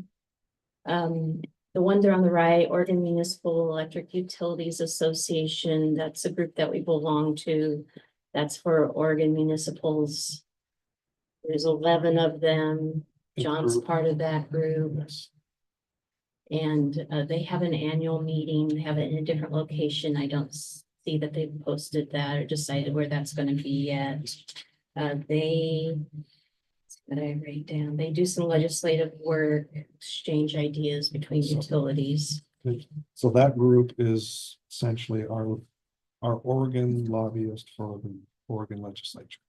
The one there on the right, Oregon Municipal Electric Utilities Association, that's a group that we belong to. That's for Oregon municipals. There's 11 of them. John's part of that group. And they have an annual meeting, they have it in a different location. I don't see that they've posted that or decided where that's going to be yet. That I write down, they do some legislative work, exchange ideas between utilities. So that group is essentially our Oregon lobbyist for the Oregon legislature.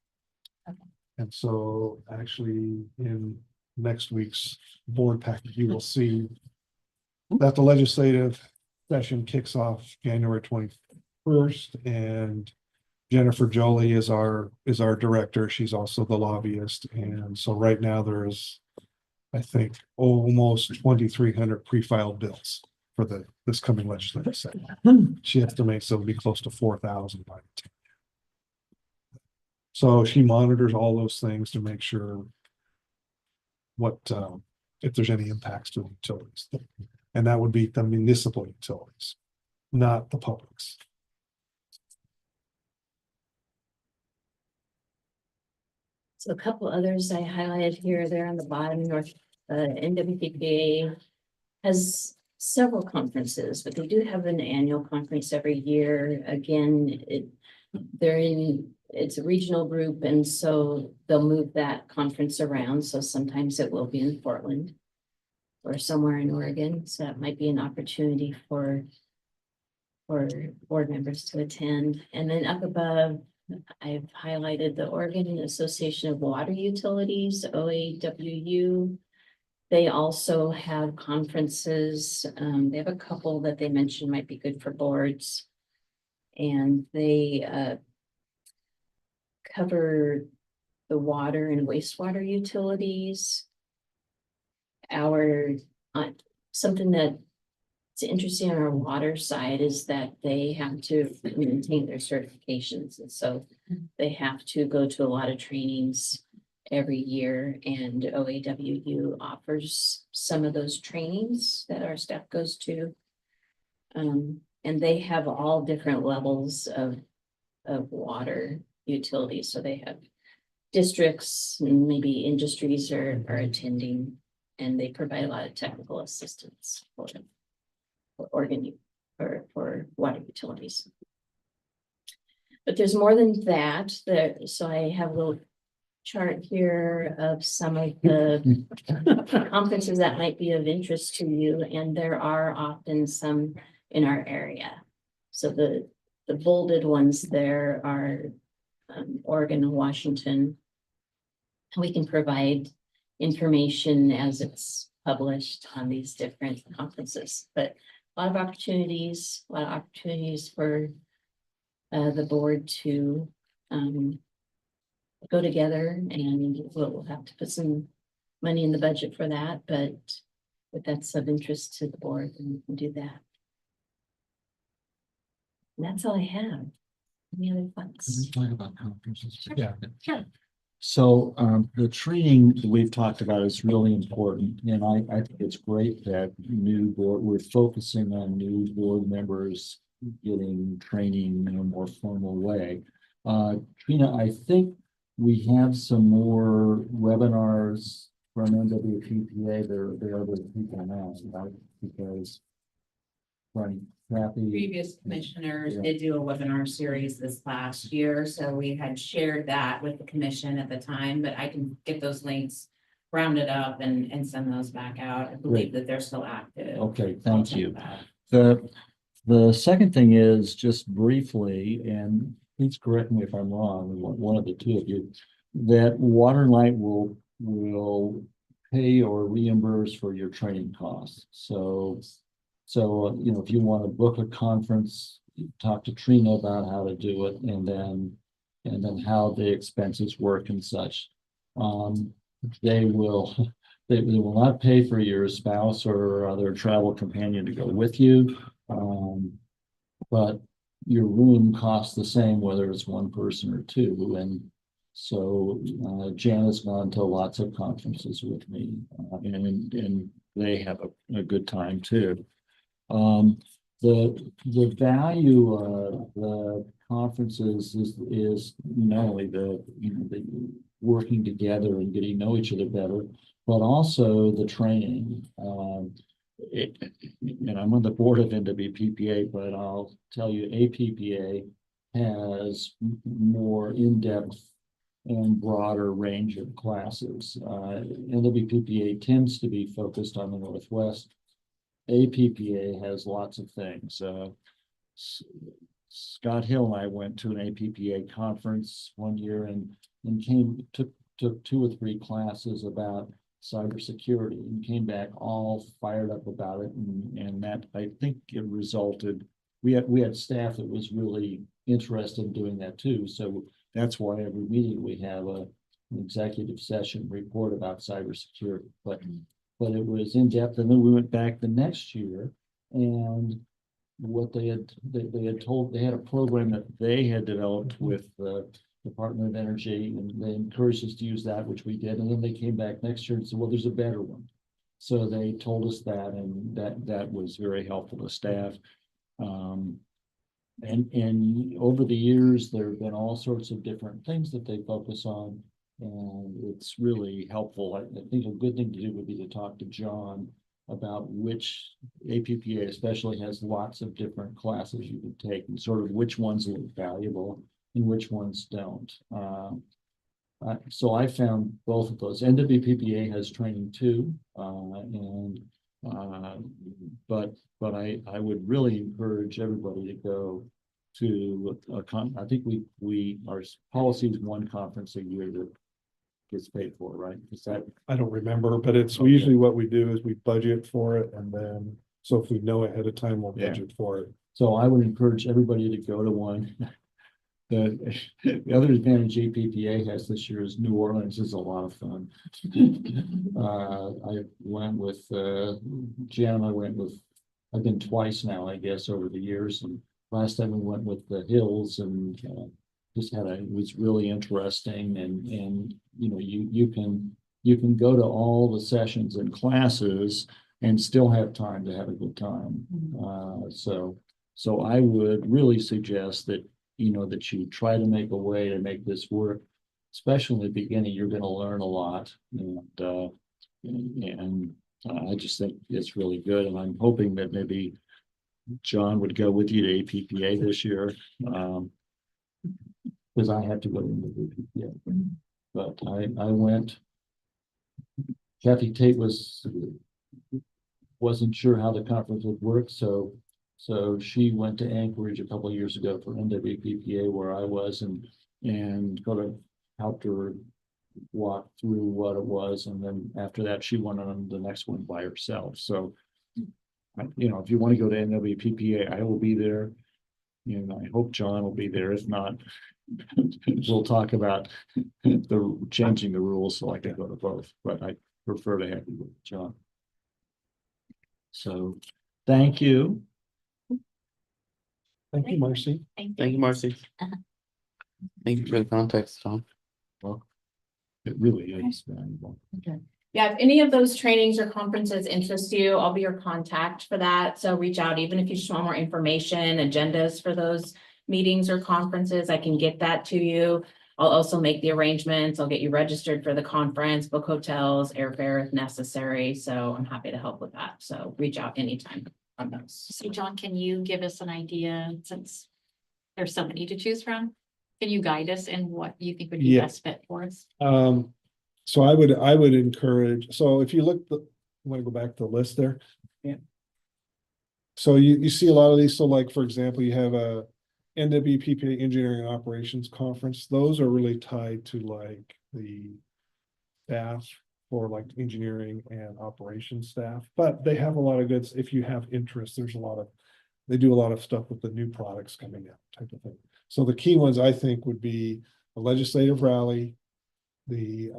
Okay. And so actually in next week's board package, you will see that the legislative session kicks off January 21st, and Jennifer Jolie is our director. She's also the lobbyist. And so right now there is, I think, almost 2,300 pre-filed bills for this coming legislative session. She estimates it'll be close to 4,000 by the time. So she monitors all those things to make sure what, if there's any impacts to the utilities. And that would be the municipal utilities, not the publics. So a couple others I highlighted here, there on the bottom, NWPPA has several conferences, but they do have an annual conference every year. Again, it's a regional group, and so they'll move that conference around. So sometimes it will be in Portland or somewhere in Oregon. So that might be an opportunity for board members to attend. And then up above, I've highlighted the Oregon Association of Water Utilities, OAWU. They also have conferences. They have a couple that they mentioned might be good for boards. And they cover the water and wastewater utilities. Something that's interesting on our water side is that they have to maintain their certifications. And so they have to go to a lot of trainings every year, and OAWU offers some of those trainings that our staff goes to. And they have all different levels of water utilities. So they have districts, and maybe industries are attending, and they provide a lot of technical assistance for them. For water utilities. But there's more than that. So I have a little chart here of some of the conferences that might be of interest to you, and there are often some in our area. So the bolded ones there are Oregon and Washington. We can provide information as it's published on these different conferences, but a lot of opportunities for the board to go together, and we'll have to put some money in the budget for that, but if that's of interest to the board, then we can do that. And that's all I have. Any other thoughts? Talk about conferences. Yeah. Sure. So the training that we've talked about is really important, and I think it's great that we're focusing on new board members getting training in a more formal way. Trina, I think we have some more webinars from NWPPA. There are other people now, right? Because Previous commissioners did do a webinar series this last year, so we had shared that with the commission at the time, but I can get those links rounded up and send those back out. I believe that they're still active. Okay, thank you. The second thing is, just briefly, and please correct me if I'm wrong, one of the two of you, that Water and Light will pay or reimburse for your training costs. So, if you want to book a conference talk to Trina about how to do it and then how the expenses work and such. They will, they will not pay for your spouse or other travel companion to go with you. But your room costs the same whether it's one person or two. And so Jan has gone to lots of conferences with me, and they have a good time too. The value of the conferences is not only the working together and getting to know each other better, but also the training. And I'm on the board of NWPPA, but I'll tell you, APPA has more in-depth and broader range of classes. NWPPA tends to be focused on the Northwest. APPA has lots of things. Scott Hill and I went to an APPA conference one year and took 2 or 3 classes about cybersecurity and came back all fired up about it. And that, I think it resulted, we had staff that was really interested in doing that too. So that's why every meeting we have an executive session report about cybersecurity. But it was in depth. And then we went back the next year, and what they had told, they had a program that they had developed with the Department of Energy, and they encouraged us to use that, which we did. And then they came back next year and said, well, there's a better one. So they told us that, and that was very helpful to staff. And over the years, there have been all sorts of different things that they focus on, and it's really helpful. I think a good thing to do would be to talk to John about which APPA especially has lots of different classes you can take and sort of which ones look valuable and which ones don't. So I found both of those. NWPPA has training too, but I would really encourage everybody to go to I think our policy is 1 conference a year that gets paid for, right? Is that? I don't remember, but it's usually what we do is we budget for it, and then, so if we know ahead of time, we'll budget for it. So I would encourage everybody to go to one. The other advantage APPA has this year is New Orleans is a lot of fun. I went with Jan. I've been twice now, I guess, over the years. And last time we went with the Hills, and it was really interesting. And you can go to all the sessions and classes and still have time to have a good time. So I would really suggest that that you try to make a way to make this work, especially in the beginning. You're going to learn a lot, and I just think it's really good. And I'm hoping that maybe John would go with you to APPA this year, because I had to go into APPA, but I went. Kathy Tate wasn't sure how the conference would work, so she went to Anchorage a couple of years ago for NWPPA, where I was, and kind of helped her walk through what it was. And then after that, she went on the next one by herself. So, if you want to go to NWPPA, I will be there. I hope John will be there. If not, we'll talk about changing the rules so I can go to both, but I prefer to have you with John. So, thank you. Thank you, Marcy. Thank you, Marcy. Thank you for the context, Tom. Well, it really is valuable. Okay. Yeah, if any of those trainings or conferences interest you, I'll be your contact for that. So reach out, even if you just want more information, agendas for those meetings or conferences, I can get that to you. I'll also make the arrangements. I'll get you registered for the conference, book hotels, airfare if necessary. So I'm happy to help with that. So reach out anytime on those. So John, can you give us an idea, since there's so many to choose from? Can you guide us in what you think would be best fit for us? So I would encourage, so if you look, I want to go back to the list there. Yeah. So you see a lot of these. So like, for example, you have a NWPPA Engineering and Operations Conference. Those are really tied to like the staff for like engineering and operations staff, but they have a lot of goods. If you have interest, there's a lot of they do a lot of stuff with the new products coming out type of thing. So the key ones I think would be the legislative rally, the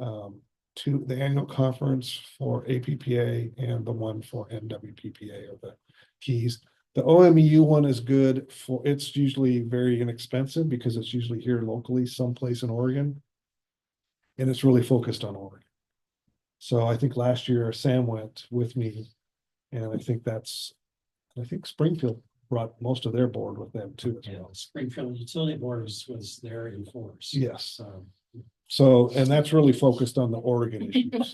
the annual conference for APPA and the one for MWPPA are the keys. The OMEU one is good for, it's usually very inexpensive because it's usually here locally, someplace in Oregon. And it's really focused on Oregon. So I think last year Sam went with me. And I think Springfield brought most of their board with them too. As Yeah, well. Springfield Utility Board was there in force. Yes. So, and that's really focused on the Oregon issues.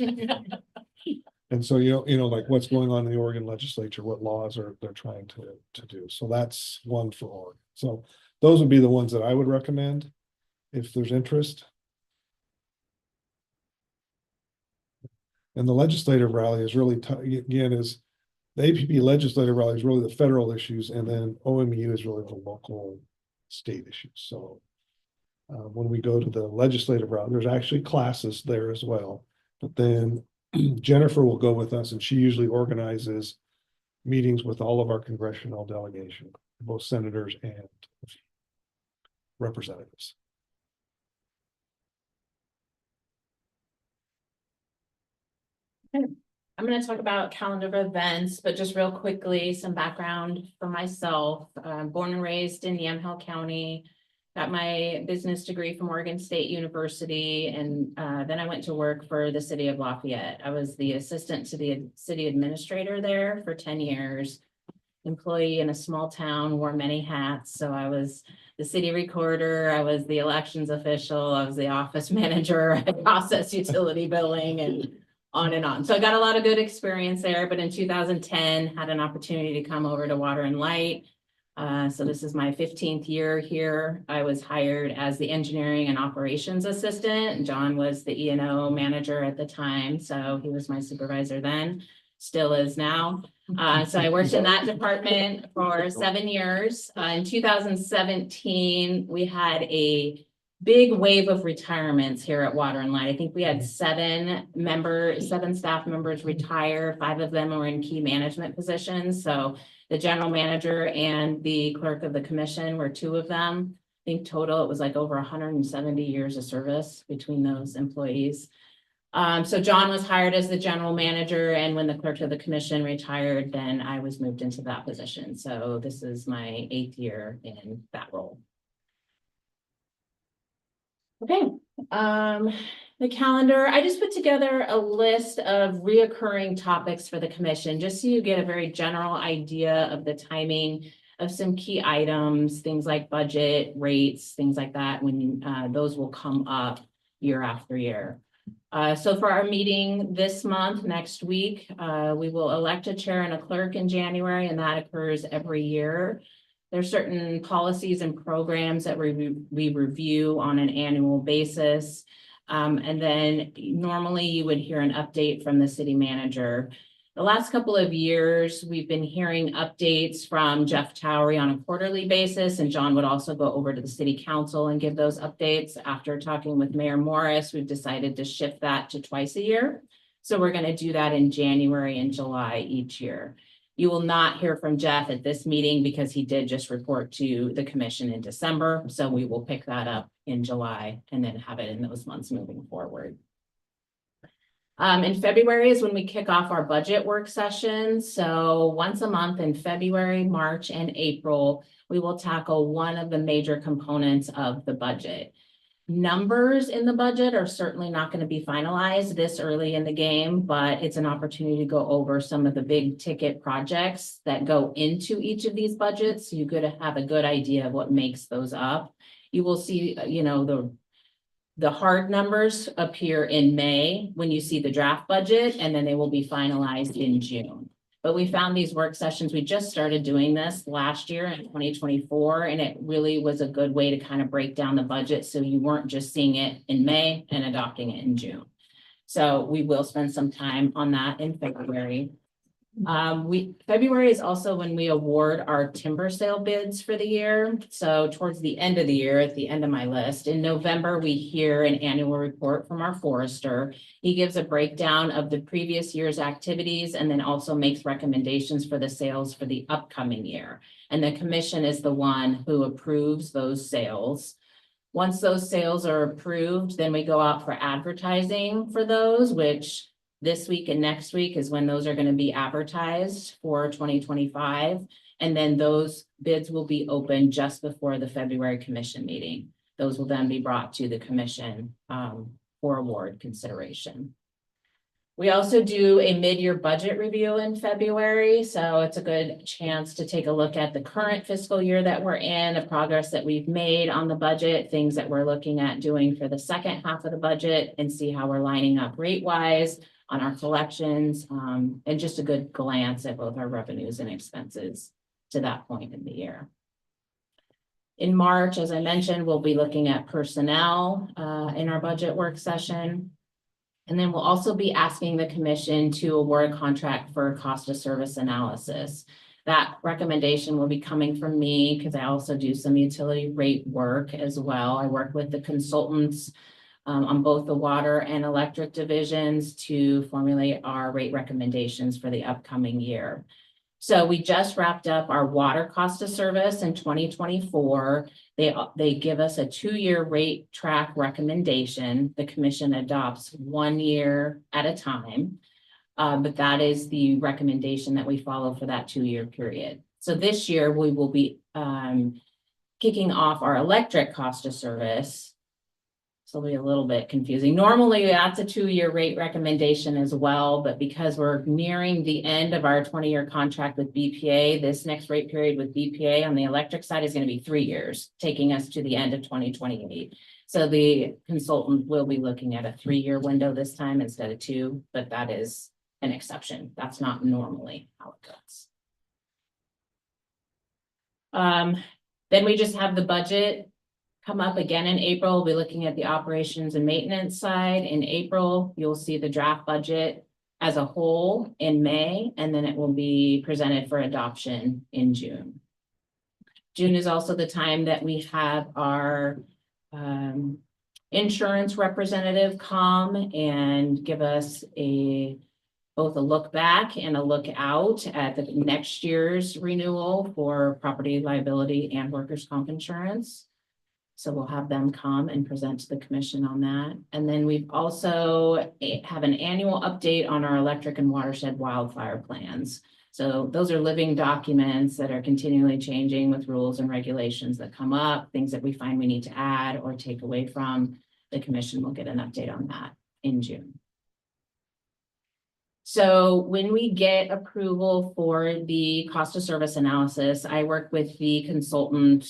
And so, like what's going on in the Oregon legislature, what laws they're trying to do. So that's one for Oregon. So those would be the ones that I would recommend if there's interest. And the legislative rally is really, again, is the APP legislative rally is really the federal issues, and then OMEU is really the local state issues. So when we go to the legislative route, there's actually classes there as well. But then Jennifer will go with us, and she usually organizes meetings with all of our congressional delegation, both senators and representatives. I'm going to talk about calendar of events, but just real quickly, some background for myself. Born and raised in Yamhill County, got my business degree from Oregon State University, and then I went to work for the city of Lafayette. I was the assistant to the city administrator there for 10 years. Employee in a small town, wore many hats. So I was the city recorder, I was the elections official, I was the office manager, I processed utility billing and on and on. So I got a lot of good experience there, but in 2010 had an opportunity to come over to Water and Light. So this is my 15th year here. I was hired as the engineering and operations assistant. John was the E&O manager at the time. So he was my supervisor then, still is now. So I worked in that department for 7 years. In 2017, we had a big wave of retirements here at Water and Light. I think we had 7 staff members retire. 5 of them were in key management positions. So the general manager and the clerk of the commission were 2 of them. I think total it was like over 170 years of service between those employees. So John was hired as the general manager, and when the clerk of the commission retired, then I was moved into that position. So this is my 8th year in that role. Okay, the calendar, I just put together a list of reoccurring topics for the commission, just so you get a very general idea of the timing of some key items, things like budget, rates, things like that, when those will come up year after year. So for our meeting this month, next week, we will elect a chair and a clerk in January, and that occurs every year. There's certain policies and programs that we review on an annual basis. And then normally you would hear an update from the city manager. The last couple of years, we've been hearing updates from Jeff Towery on a quarterly basis, and John would also go over to the city council and give those updates. After talking with Mayor Morris, we've decided to shift that to twice a year. So we're going to do that in January and July each year. You will not hear from Jeff at this meeting because he did just report to the commission in December. So we will pick that up in July and then have it in those months moving forward. In February is when we kick off our budget work session. So once a month in February, March, and April, we will tackle one of the major components of the budget. Numbers in the budget are certainly not going to be finalized this early in the game, but it's an opportunity to go over some of the big ticket projects that go into each of these budgets. So you could have a good idea of what makes those up. You will see, the hard numbers appear in May when you see the draft budget, and then they will be finalized in June. But we found these work sessions, we just started doing this last year in 2024, and it really was a good way to kind of break down the budget so you weren't just seeing it in May and adopting it in June. So we will spend some time on that in February. February is also when we award our timber sale bids for the year. So towards the end of the year, at the end of my list, in November, we hear an annual report from our forester. He gives a breakdown of the previous year's activities and then also makes recommendations for the sales for the upcoming year. And the commission is the one who approves those sales. Once those sales are approved, then we go out for advertising for those, which this week and next week is when those are going to be advertised for 2025. And then those bids will be open just before the February commission meeting. Those will then be brought to the commission for award consideration. We also do a mid-year budget review in February, so it's a good chance to take a look at the current fiscal year that we're in, the progress that we've made on the budget, things that we're looking at doing for the second half of the budget, and see how we're lining up rate-wise on our collections, and just a good glance at both our revenues and expenses to that point in the year. In March, as I mentioned, we'll be looking at personnel in our budget work session. And then we'll also be asking the commission to award a contract for cost of service analysis. That recommendation will be coming from me because I also do some utility rate work as well. I work with the consultants on both the water and electric divisions to formulate our rate recommendations for the upcoming year. So we just wrapped up our water cost of service in 2024. They give us a 2-year rate track recommendation. The commission adopts 1 year at a time. But that is the recommendation that we follow for that 2-year period. So this year we will be kicking off our electric cost of service. So it'll be a little bit confusing. Normally that's a 2-year rate recommendation as well, but because we're nearing the end of our 20-year contract with BPA, this next rate period with BPA on the electric side is going to be 3 years, taking us to the end of 2028. So the consultant will be looking at a 3-year window this time instead of 2, but that is an exception. That's not normally how it goes. Then we just have the budget come up again in April. We'll be looking at the operations and maintenance side. In April, you'll see the draft budget as a whole in May, and then it will be presented for adoption in June. June is also the time that we have our insurance representative come and give us both a look back and a look out at the next year's renewal for property liability and workers' comp insurance. So we'll have them come and present to the commission on that. And then we've also have an annual update on our electric and watershed wildfire plans. So those are living documents that are continually changing with rules and regulations that come up, things that we find we need to add or take away from. The commission will get an update on that in June. So when we get approval for the cost of service analysis, I work with the consultant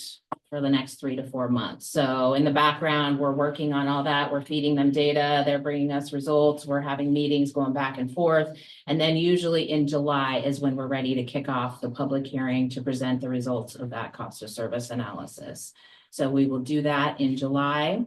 for the next 3 to 4 months. So in the background, we're working on all that. We're feeding them data. They're bringing us results. We're having meetings going back and forth. And then usually in July is when we're ready to kick off the public hearing to present the results of that cost of service analysis. So we will do that in July.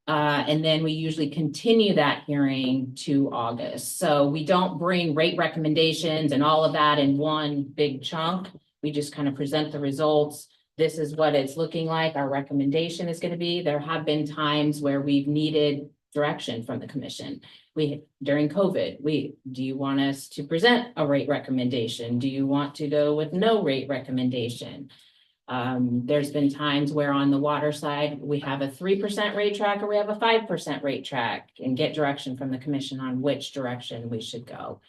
And then we usually continue that hearing to August. So we don't bring rate recommendations and all of that in one big chunk. We just kind of present the results. This is what it's looking like. Our recommendation is going to be. There have been times where we've needed direction from the commission. During COVID, do you want us to present a rate recommendation? Do you want to go with no rate recommendation? There's been times where on the water side, we have a 3% rate track or we have a 5% rate track and get direction from the commission on which direction we should go.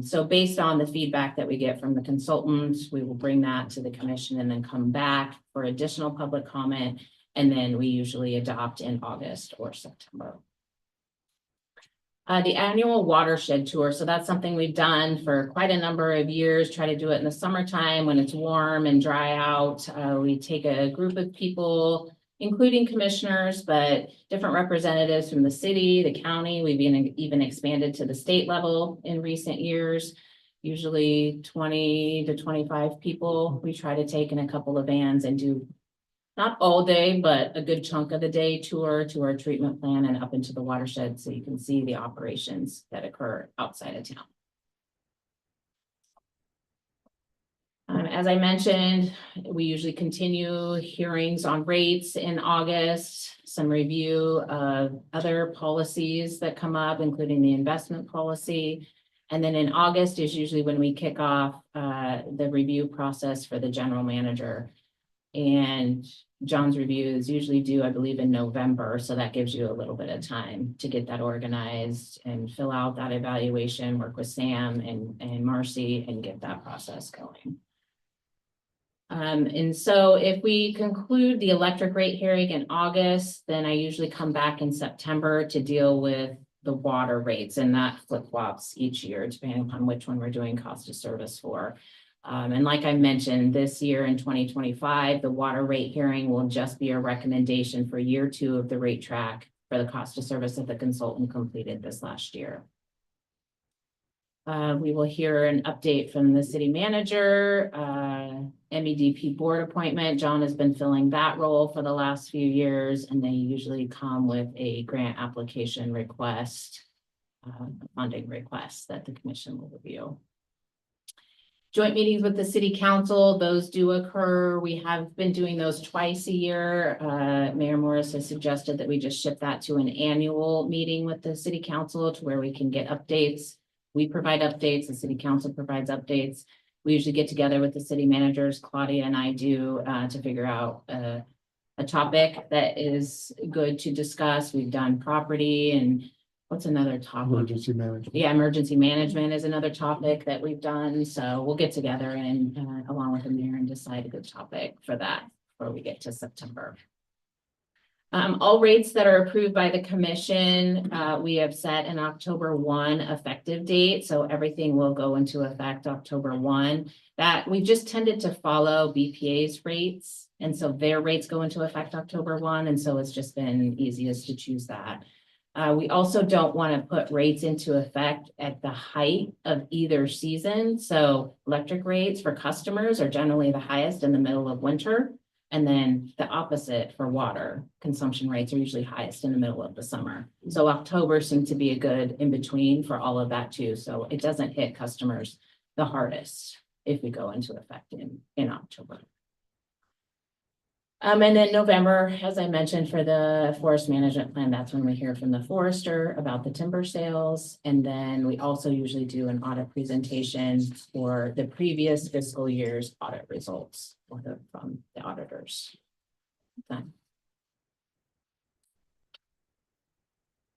So based on the feedback that we get from the consultants, we will bring that to the commission and then come back for additional public comment. And then we usually adopt in August or September. The annual watershed tour. So that's something we've done for quite a number of years. Try to do it in the summertime when it's warm and dry out. We take a group of people, including commissioners, but different representatives from the city, the county. We've even expanded to the state level in recent years. Usually 20 to 25 people. We try to take in a couple of vans and do not all day, but a good chunk of the day tour to our treatment plant and up into the watershed so you can see the operations that occur outside of town. As I mentioned, we usually continue hearings on rates in August, some review of other policies that come up, including the investment policy. And then in August is usually when we kick off the review process for the general manager. And John's review is usually due, I believe, in November. So that gives you a little bit of time to get that organized and fill out that evaluation, work with Sam and Marcy and get that process going. And so if we conclude the electric rate hearing in August, then I usually come back in September to deal with the water rates, and that flip-flops each year depending upon which one we're doing cost of service for. And like I mentioned, this year in 2025, the water rate hearing will just be a recommendation for year 2 of the rate track for the cost of service that the consultant completed this last year. We will hear an update from the city manager, MEDP board appointment. John has been filling that role for the last few years, and they usually come with a grant application request, funding request that the commission will review. Joint meetings with the city council, those do occur. We have been doing those twice a year. Mayor Morris has suggested that we just shift that to an annual meeting with the city council to where we can get updates. We provide updates, the city council provides updates. We usually get together with the city managers, Claudia and I do, to figure out a topic that is good to discuss. We've done property and what's another topic? Emergency management. Yeah, emergency management is another topic that we've done. So we'll get together and along with the mayor and decide a good topic for that before we get to September. All rates that are approved by the commission, we have set an October 1 effective date. So everything will go into effect October 1. That we've just tended to follow BPA's rates. And so their rates go into effect October 1. And so it's just been easiest to choose that. We also don't want to put rates into effect at the height of either season. So electric rates for customers are generally the highest in the middle of winter. And then the opposite for water consumption rates are usually highest in the middle of the summer. So October seemed to be a good in between for all of that too. So it doesn't hit customers the hardest if we go into effect in October. And then November, as I mentioned, for the forest management plan, that's when we hear from the forester about the timber sales. And then we also usually do an audit presentation for the previous fiscal year's audit results from the auditors. Done.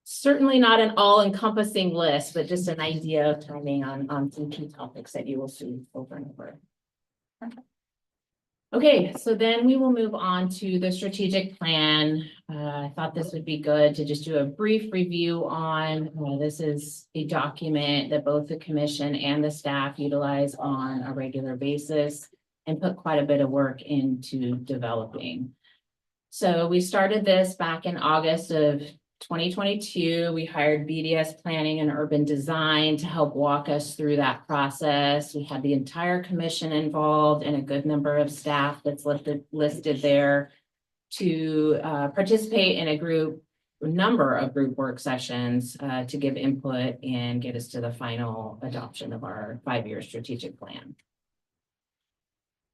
Certainly not an all-encompassing list, but just an idea of timing on some key topics that you will see over and over. Okay, so then we will move on to the strategic plan. I thought this would be good to just do a brief review on. This is a document that both the commission and the staff utilize on a regular basis and put quite a bit of work into developing. So we started this back in August of 2022. We hired BDS Planning and Urban Design to help walk us through that process. We had the entire commission involved and a good number of staff that's listed there to participate in a number of group work sessions to give input and get us to the final adoption of our 5-year strategic plan.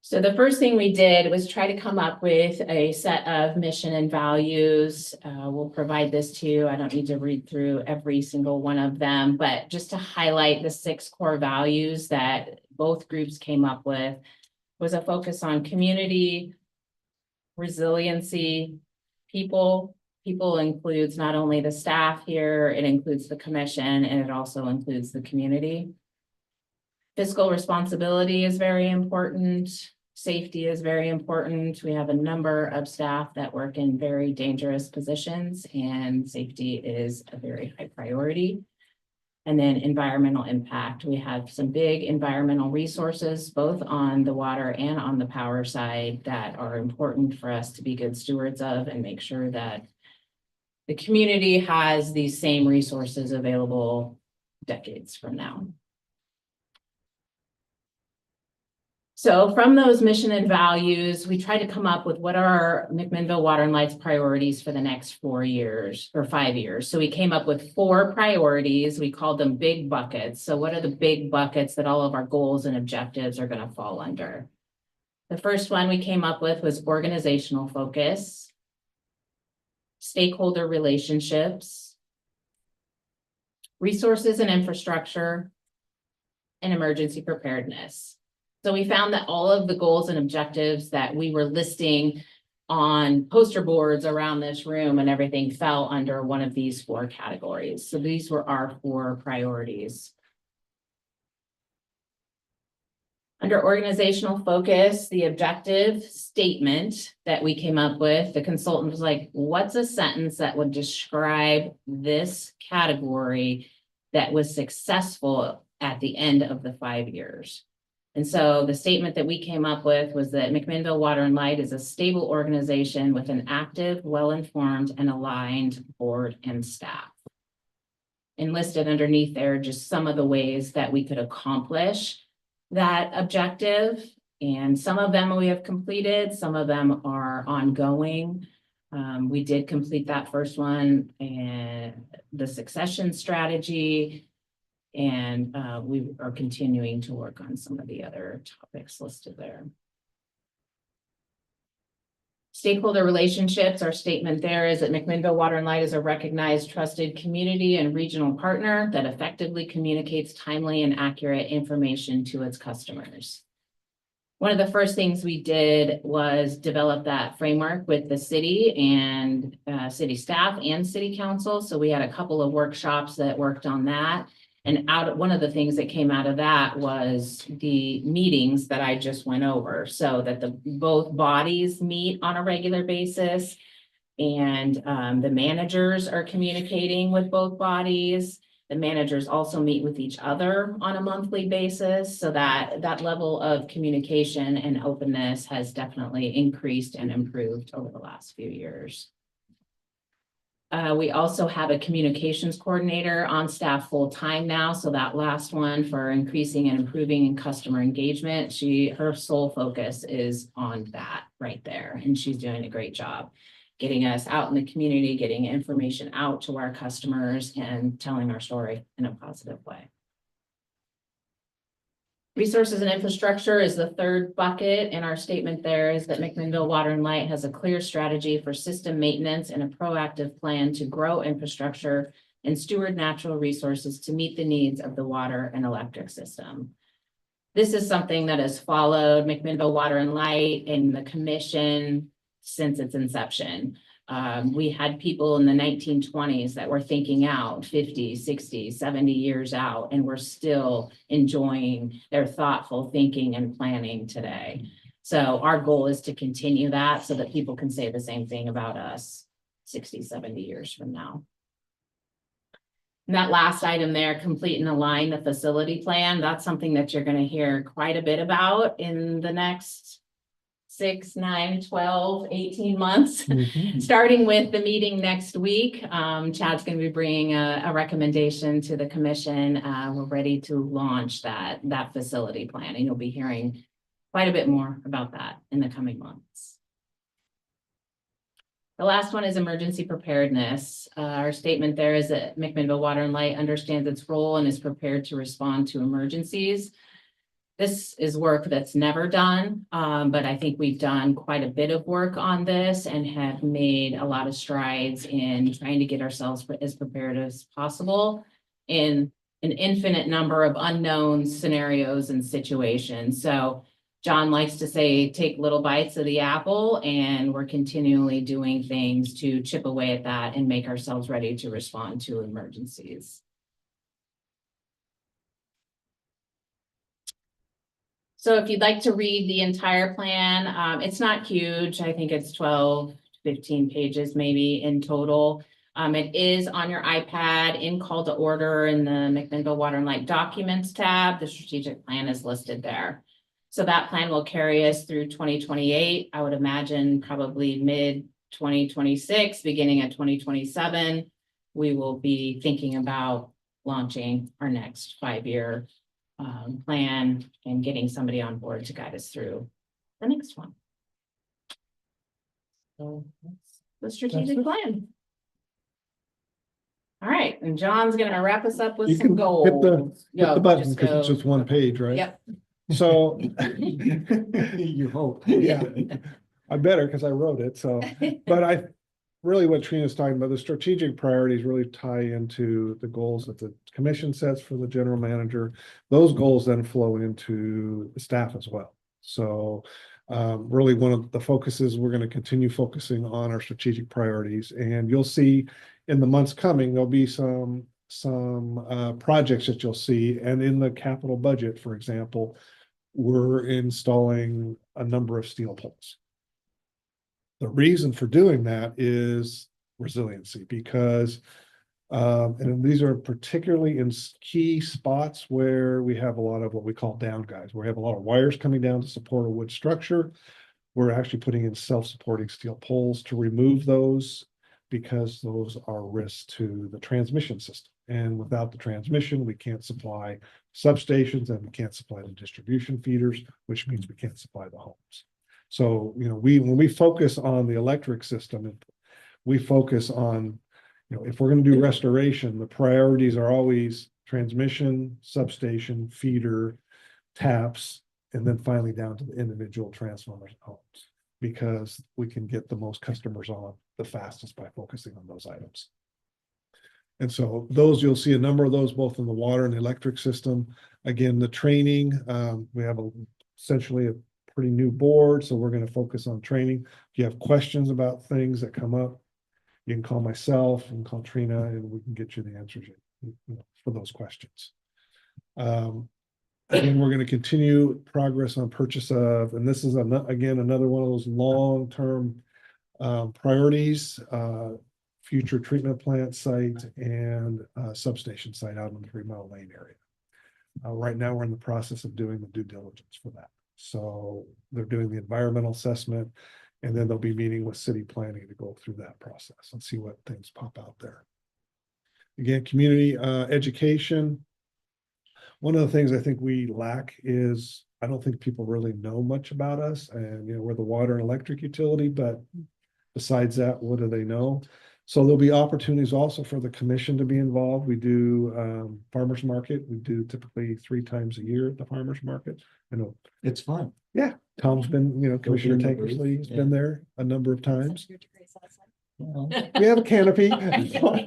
So the first thing we did was try to come up with a set of mission and values. We'll provide this to you. I don't need to read through every single one of them, but just to highlight the 6 core values that both groups came up with was a focus on community, resiliency, people. People includes not only the staff here, it includes the commission, and it also includes the community. Fiscal responsibility is very important. Safety is very important. We have a number of staff that work in very dangerous positions, and safety is a very high priority. And then environmental impact. We have some big environmental resources, both on the water and on the power side, that are important for us to be good stewards of and make sure that the community has these same resources available decades from now. So from those mission and values, we try to come up with what are McMinnville Water and Light's priorities for the next 4 years or 5 years. So we came up with 4 priorities. We called them big buckets. So what are the big buckets that all of our goals and objectives are going to fall under? The first one we came up with was organizational focus, stakeholder relationships, resources and infrastructure, and emergency preparedness. So we found that all of the goals and objectives that we were listing on poster boards around this room and everything fell under one of these 4 categories. So these were our 4 priorities. Under organizational focus, the objective statement that we came up with, the consultant was like, what's a sentence that would describe this category that was successful at the end of the 5 years? And so the statement that we came up with was that McMinnville Water and Light is a stable organization with an active, well-informed, and aligned board and staff. And listed underneath there, just some of the ways that we could accomplish that objective. And some of them we have completed, some of them are ongoing. We did complete that first one and the succession strategy. And we are continuing to work on some of the other topics listed there. Stakeholder relationships, our statement there is that McMinnville Water and Light is a recognized, trusted community and regional partner that effectively communicates timely and accurate information to its customers. One of the first things we did was develop that framework with the city and city staff and city council. So we had a couple of workshops that worked on that. And one of the things that came out of that was the meetings that I just went over, so that both bodies meet on a regular basis. And the managers are communicating with both bodies. The managers also meet with each other on a monthly basis, so that level of communication and openness has definitely increased and improved over the last few years. We also have a communications coordinator on staff full-time now. So that last one for increasing and improving in customer engagement, her sole focus is on that right there. And she's doing a great job getting us out in the community, getting information out to our customers and telling our story in a positive way. Resources and infrastructure is the third bucket, and our statement there is that McMinnville Water and Light has a clear strategy for system maintenance and a proactive plan to grow infrastructure and steward natural resources to meet the needs of the water and electric system. This is something that has followed McMinnville Water and Light and the commission since its inception. We had people in the 1920s that were thinking out 50, 60, 70 years out, and we're still enjoying their thoughtful thinking and planning today. So our goal is to continue that so that people can say the same thing about us 60, 70 years from now. And that last item there, complete and align the facility plan, that's something that you're going to hear quite a bit about in the next 6, 9, 12, 18 months, starting with the meeting next week. Chad's going to be bringing a recommendation to the commission. We're ready to launch that facility plan, and you'll be hearing quite a bit more about that in the coming months. The last one is emergency preparedness. Our statement there is that McMinnville Water and Light understands its role and is prepared to respond to emergencies. This is work that's never done, but I think we've done quite a bit of work on this and have made a lot of strides in trying to get ourselves as prepared as possible in an infinite number of unknown scenarios and situations. So John likes to say, take little bites of the apple, and we're continually doing things to chip away at that and make ourselves ready to respond to emergencies. So if you'd like to read the entire plan, it's not huge. I think it's 12, 15 pages maybe in total. It is on your iPad in call to order in the McMinnville Water and Light Documents tab. The strategic plan is listed there. So that plan will carry us through 2028. I would imagine probably mid 2026, beginning of 2027, we will be thinking about launching our next 5-year plan and getting somebody on board to guide us through the next one. So that's the strategic plan. All right, and John's gonna wrap us up with You some can goals. hit the button just because it's go. just one page, right? Yep. So. You hope. Yeah. I better because I wrote it, so, but really what Trina's talking about, the strategic priorities really tie into the goals that the commission sets for the general manager. Those goals then flow into the staff as well. So really one of the focuses, we're going to continue focusing on our strategic priorities, and you'll see in the months coming, there'll be some projects that you'll see, and in the capital budget, for example, we're installing a number of steel poles. The reason for doing that is resiliency, because and these are particularly in key spots where we have a lot of what we call down guys, where we have a lot of wires coming down to support a wood structure. We're actually putting in self-supporting steel poles to remove those, because those are risks to the transmission system. And without the transmission, we can't supply substations, and we can't supply the distribution feeders, which means we can't supply the homes. So, when we focus on the electric system, we focus on, if we're going to do restoration, the priorities are always transmission, substation, feeder, taps, and then finally down to the individual transformers and homes, because we can get the most customers on the fastest by focusing on those items. And so you'll see a number of those both in the water and the electric system. Again, the training, we have essentially a pretty new board, so we're going to focus on training. If you have questions about things that come up, you can call myself and call Trina, and we can get you the answers for those questions. Again, we're going to continue progress on purchase of, and this is again another one of those long-term priorities, future treatment plant site and substation site out in the 3 Mile Lane area. Right now, we're in the process of doing the due diligence for that. So they're doing the environmental assessment, and then they'll be meeting with city planning to go through that process and see what things pop out there. Again, community education. One of the things I think we lack is, I don't think people really know much about us, and we're the water and electric utility, but besides that, what do they know? So there'll be opportunities also for the commission to be involved. We do farmers market. We do typically 3 times a year at the farmers market. I know It's fun. Yeah, Tom's been, Commissioner Go in the booth, Tankersley has yeah. been there a number of times. Well, We have a canopy.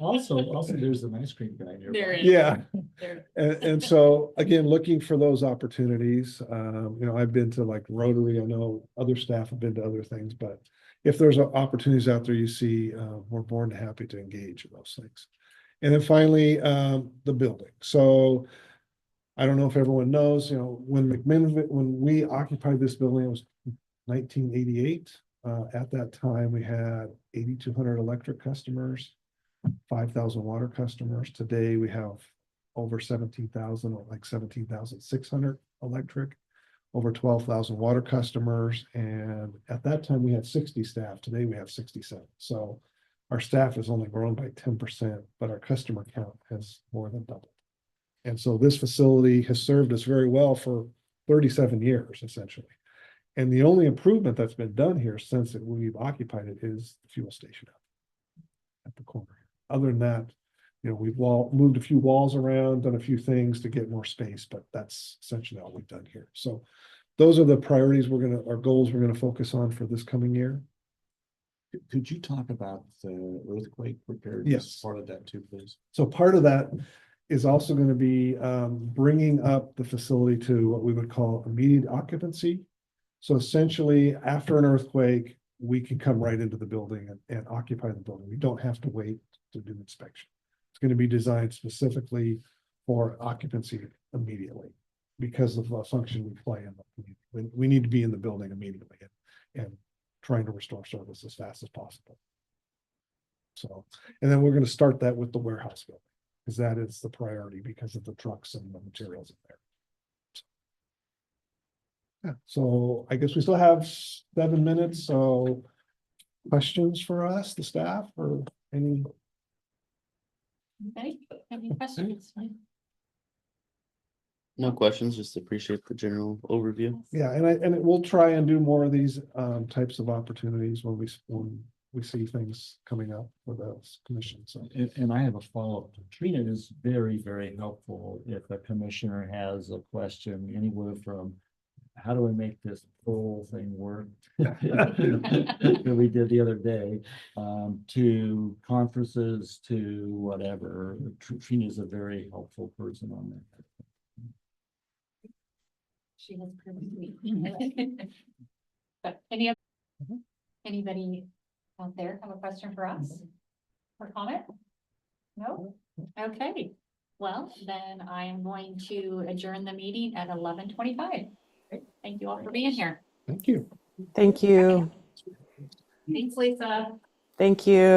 Also, there's an ice cream guy nearby. There is. Yeah, There. and so again, looking for those opportunities. I've been to like Rotary. I know other staff have been to other things, but if there's opportunities out there you see, we're more than happy to engage in those things. And then finally, the building. So I don't know if everyone knows, when we occupied this building, it was 1988. At that time, we had 8,200 electric customers, 5,000 water customers. Today, we have over 17,000, like 17,600 electric, over 12,000 water customers. And at that time, we had 60 staff. Today, we have 67. So our staff has only grown by 10%, but our customer count has more than doubled. And so this facility has served us very well for 37 years, essentially. And the only improvement that's been done here since we've occupied it is the fuel station at the corner. Other than that, we've moved a few walls around, done a few things to get more space, but that's essentially all we've done here. So those are the priorities our goals we're going to focus on for this coming year. Could you talk about the earthquake preparedness? Yes. Part of that too, please. So part of that is also going to be bringing up the facility to what we would call immediate occupancy. So essentially, after an earthquake, we can come right into the building and occupy the building. We don't have to wait to do inspection. It's going to be designed specifically for occupancy immediately because of the function we play in the community. We need to be in the building immediately and trying to restore service as fast as possible. So, and then we're going to start that with the warehouse building, because that is the priority because of the trucks and the materials in there. Yeah, so I guess we still have 7 minutes. So questions for us, the staff, or any? Okay, any questions? No questions, just appreciate the general overview. Yeah, and we'll try and do more of these types of opportunities when we see things coming up for those commissions. So. And I have a follow-up. Trina is very, very helpful if a commissioner has a question anywhere from how do we make this whole thing work? That we did the other day, to conferences, to whatever. Trina's a very helpful person on that. She was pretty sweet. But anybody out there have a question for us? Or comment? No? Okay, well, then I am going to adjourn the meeting at 11:25. Thank you all for being here. Thank you. Thank you. Thanks, Lisa. Thank you.